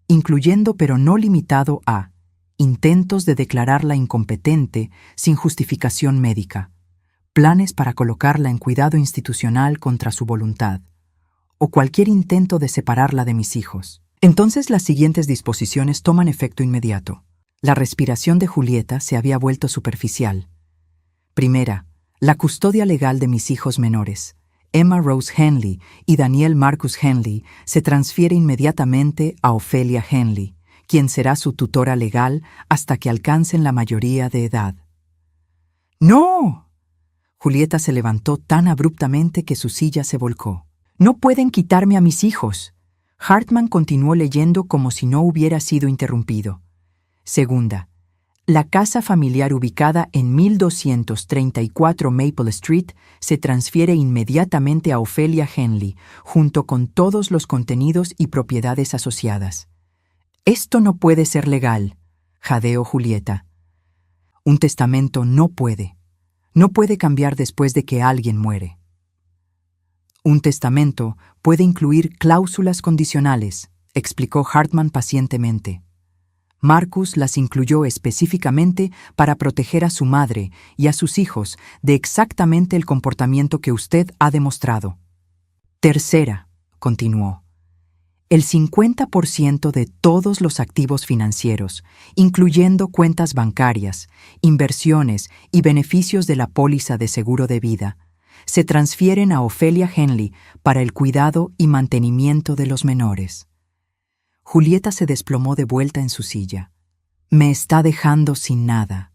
incluyendo pero no limitado a intentos de declararla incompetente sin justificación médica, planes para colocarla en cuidado institucional contra su voluntad, o cualquier intento de separarla de mis hijos. Entonces las siguientes disposiciones toman efecto inmediato. La respiración de Julieta se había vuelto superficial. Primera, la custodia legal de mis hijos menores, Emma Rose Henley y Daniel Marcus Henley, se transfiere inmediatamente a Ofelia Henley, quien será su tutora legal hasta que alcancen la mayoría de edad. ¡No! Julieta se levantó tan abruptamente que su silla se volcó. «No pueden quitarme a mis hijos». Hartman continuó leyendo como si no hubiera sido interrumpido. Segunda, la casa familiar ubicada en 1234 Maple Street se transfiere inmediatamente a Ofelia Henley, junto con todos los contenidos y propiedades asociadas. «Esto no puede ser legal», jadeó Julieta. «Un testamento no puede cambiar después de que alguien muere. Un testamento puede incluir cláusulas condicionales», explicó Hartman pacientemente. Marcus las incluyó específicamente para proteger a su madre y a sus hijos de exactamente el comportamiento que usted ha demostrado. Tercera, continuó, el 50% de todos los activos financieros, incluyendo cuentas bancarias, inversiones y beneficios de la póliza de seguro de vida, se transfieren a Ofelia Henley para el cuidado y mantenimiento de los menores. Julieta se desplomó de vuelta en su silla. «Me está dejando sin nada».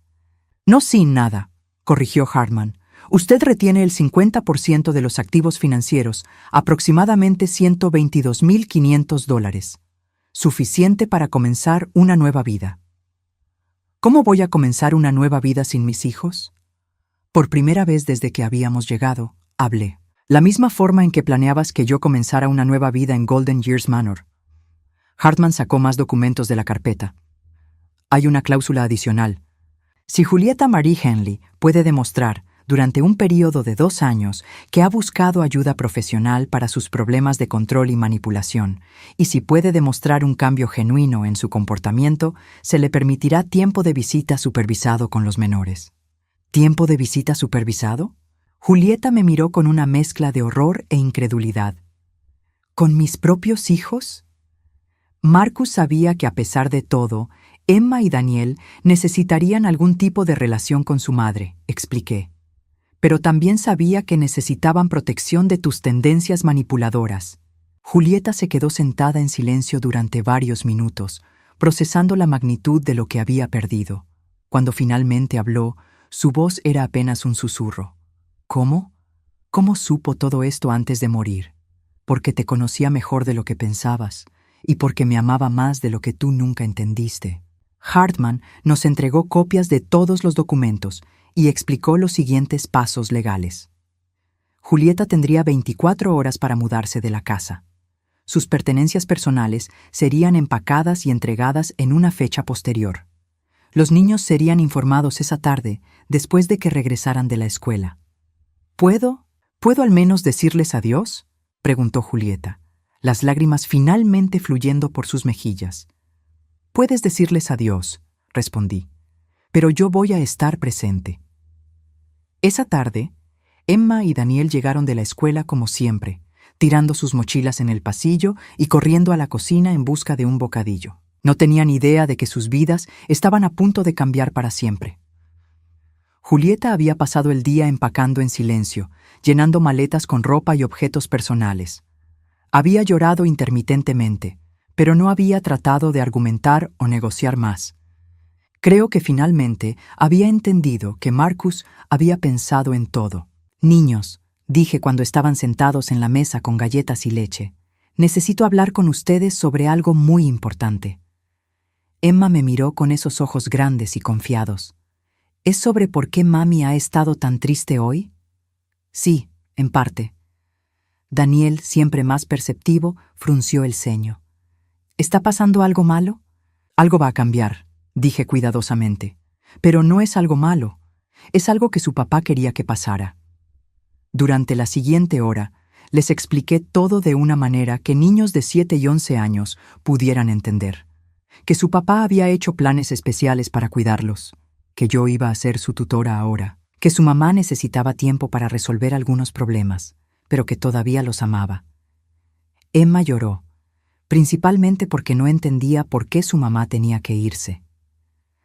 «No sin nada», corrigió Hartman. «Usted retiene el 50% de los activos financieros, aproximadamente $122,500, suficiente para comenzar una nueva vida». «¿Cómo voy a comenzar una nueva vida sin mis hijos?» Por primera vez desde que habíamos llegado, hablé. «La misma forma en que planeabas que yo comenzara una nueva vida en Golden Years Manor». Hartman sacó más documentos de la carpeta. «Hay una cláusula adicional. Si Julieta Marie Henley puede demostrar, durante un período de 2 años, que ha buscado ayuda profesional para sus problemas de control y manipulación, y si puede demostrar un cambio genuino en su comportamiento, se le permitirá tiempo de visita supervisado con los menores». «¿Tiempo de visita supervisado?» Julieta me miró con una mezcla de horror e incredulidad. «¿Con mis propios hijos?» Marcus sabía que a pesar de todo, Emma y Daniel necesitarían algún tipo de relación con su madre, expliqué. Pero también sabía que necesitaban protección de tus tendencias manipuladoras. Julieta se quedó sentada en silencio durante varios minutos, procesando la magnitud de lo que había perdido. Cuando finalmente habló, su voz era apenas un susurro. «¿Cómo? ¿Cómo supo todo esto antes de morir? Porque te conocía mejor de lo que pensabas, y porque me amaba más de lo que tú nunca entendiste». Hartman nos entregó copias de todos los documentos y explicó los siguientes pasos legales. Julieta tendría 24 horas para mudarse de la casa. Sus pertenencias personales serían empacadas y entregadas en una fecha posterior. Los niños serían informados esa tarde, después de que regresaran de la escuela. ¿Puedo al menos decirles adiós?», preguntó Julieta, las lágrimas finalmente fluyendo por sus mejillas. «Puedes decirles adiós», respondí, «pero yo voy a estar presente». Esa tarde, Emma y Daniel llegaron de la escuela como siempre, tirando sus mochilas en el pasillo y corriendo a la cocina en busca de un bocadillo. No tenían idea de que sus vidas estaban a punto de cambiar para siempre. Julieta había pasado el día empacando en silencio, llenando maletas con ropa y objetos personales. Había llorado intermitentemente, pero no había tratado de argumentar o negociar más. Creo que finalmente había entendido que Marcus había pensado en todo. «Niños», dije cuando estaban sentados en la mesa con galletas y leche, «necesito hablar con ustedes sobre algo muy importante». Emma me miró con esos ojos grandes y confiados. «¿Es sobre por qué mami ha estado tan triste hoy?» «Sí, en parte». Daniel, siempre más perceptivo, frunció el ceño. «¿Está pasando algo malo?» «Algo va a cambiar», dije cuidadosamente. «Pero no es algo malo. Es algo que su papá quería que pasara». Durante la siguiente hora, les expliqué todo de una manera que niños de 7 y 11 años pudieran entender. Que su papá había hecho planes especiales para cuidarlos, que yo iba a ser su tutora ahora, que su mamá necesitaba tiempo para resolver algunos problemas, pero que todavía los amaba. Emma lloró, principalmente porque no entendía por qué su mamá tenía que irse.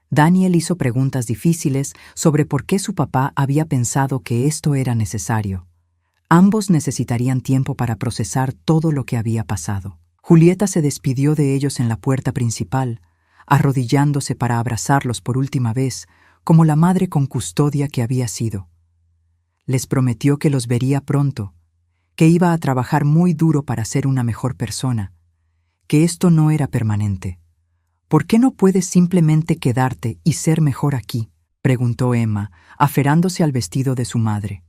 Daniel hizo preguntas difíciles sobre por qué su papá había pensado que esto era necesario. Ambos necesitarían tiempo para procesar todo lo que había pasado. Julieta se despidió de ellos en la puerta principal, arrodillándose para abrazarlos por última vez, como la madre con custodia que había sido. Les prometió que los vería pronto, que iba a trabajar muy duro para ser una mejor persona, que esto no era permanente. «¿Por qué no puedes simplemente quedarte y ser mejor aquí?», preguntó Emma, aferrándose al vestido de su madre.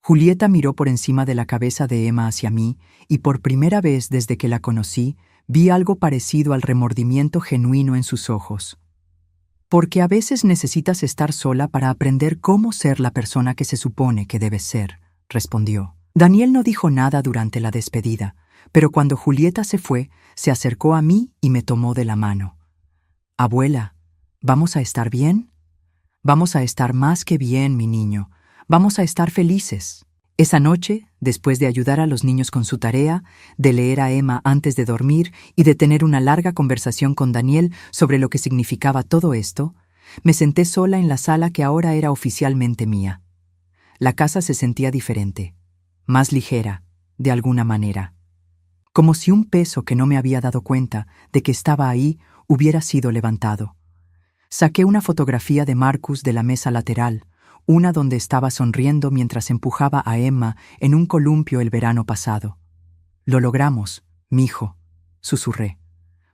Julieta miró por encima de la cabeza de Emma hacia mí y por primera vez desde que la conocí vi algo parecido al remordimiento genuino en sus ojos. «Porque a veces necesitas estar sola para aprender cómo ser la persona que se supone que debes ser», respondió. Daniel no dijo nada durante la despedida, pero cuando Julieta se fue, se acercó a mí y me tomó de la mano. «Abuela, ¿vamos a estar bien?» «Vamos a estar más que bien, mi niño. Vamos a estar felices». Esa noche, después de ayudar a los niños con su tarea, de leer a Emma antes de dormir y de tener una larga conversación con Daniel sobre lo que significaba todo esto, me senté sola en la sala que ahora era oficialmente mía. La casa se sentía diferente, más ligera, de alguna manera. Como si un peso que no me había dado cuenta de que estaba ahí hubiera sido levantado. Saqué una fotografía de Marcus de la mesa lateral, una donde estaba sonriendo mientras empujaba a Emma en un columpio el verano pasado. «Lo logramos, mijo», susurré.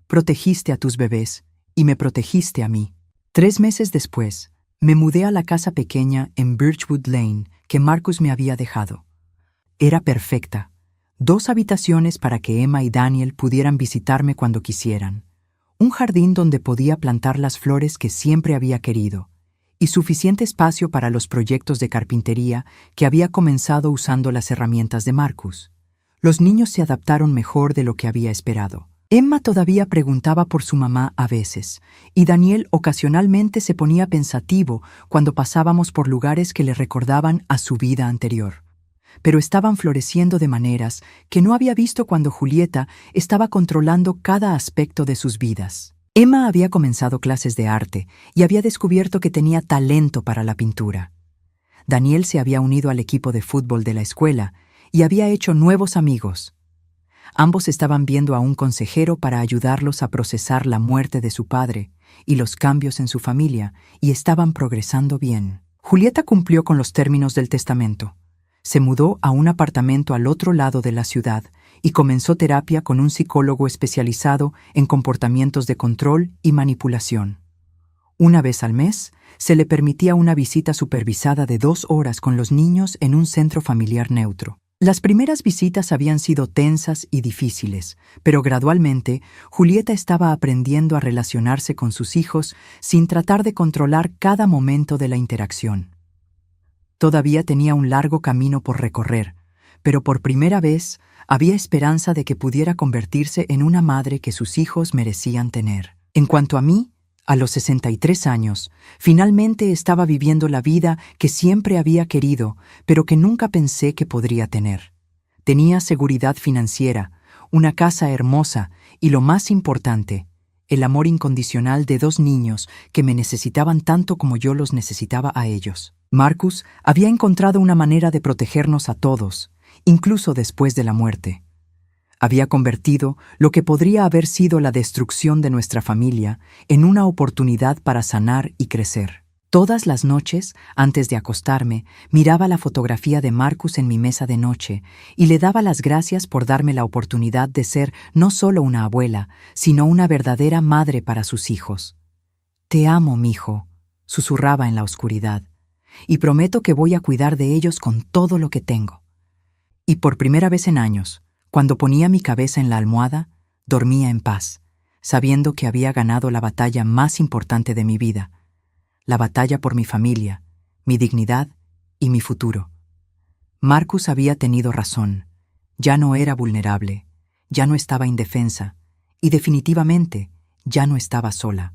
«Protegiste a tus bebés y me protegiste a mí». 3 meses después, me mudé a la casa pequeña en Birchwood Lane que Marcus me había dejado. Era perfecta. 2 habitaciones para que Emma y Daniel pudieran visitarme cuando quisieran. Un jardín donde podía plantar las flores que siempre había querido. Y suficiente espacio para los proyectos de carpintería que había comenzado usando las herramientas de Marcus. Los niños se adaptaron mejor de lo que había esperado. Emma todavía preguntaba por su mamá a veces, y Daniel ocasionalmente se ponía pensativo cuando pasábamos por lugares que le recordaban a su vida anterior. Pero estaban floreciendo de maneras que no había visto cuando Julieta estaba controlando cada aspecto de sus vidas. Emma había comenzado clases de arte y había descubierto que tenía talento para la pintura. Daniel se había unido al equipo de fútbol de la escuela y había hecho nuevos amigos. Ambos estaban viendo a un consejero para ayudarlos a procesar la muerte de su padre y los cambios en su familia, y estaban progresando bien. Julieta cumplió con los términos del testamento. Se mudó a un apartamento al otro lado de la ciudad y comenzó terapia con un psicólogo especializado en comportamientos de control y manipulación. Una vez al mes, se le permitía una visita supervisada de 2 horas con los niños en un centro familiar neutro. Las primeras visitas habían sido tensas y difíciles, pero gradualmente Julieta estaba aprendiendo a relacionarse con sus hijos sin tratar de controlar cada momento de la interacción. Todavía tenía un largo camino por recorrer, pero por primera vez había esperanza de que pudiera convertirse en una madre que sus hijos merecían tener. En cuanto a mí, a los 63 años, finalmente estaba viviendo la vida que siempre había querido, pero que nunca pensé que podría tener. Tenía seguridad financiera, una casa hermosa y, lo más importante, el amor incondicional de dos niños que me necesitaban tanto como yo los necesitaba a ellos. Marcus había encontrado una manera de protegernos a todos, incluso después de la muerte. Había convertido lo que podría haber sido la destrucción de nuestra familia en una oportunidad para sanar y crecer. Todas las noches, antes de acostarme, miraba la fotografía de Marcus en mi mesa de noche y le daba las gracias por darme la oportunidad de ser no solo una abuela, sino una verdadera madre para sus hijos. «Te amo, mijo», susurraba en la oscuridad, «y prometo que voy a cuidar de ellos con todo lo que tengo». Y por primera vez en años, cuando ponía mi cabeza en la almohada, dormía en paz, sabiendo que había ganado la batalla más importante de mi vida, la batalla por mi familia, mi dignidad y mi futuro. Marcus había tenido razón. Ya no era vulnerable, ya no estaba indefensa y definitivamente ya no estaba sola.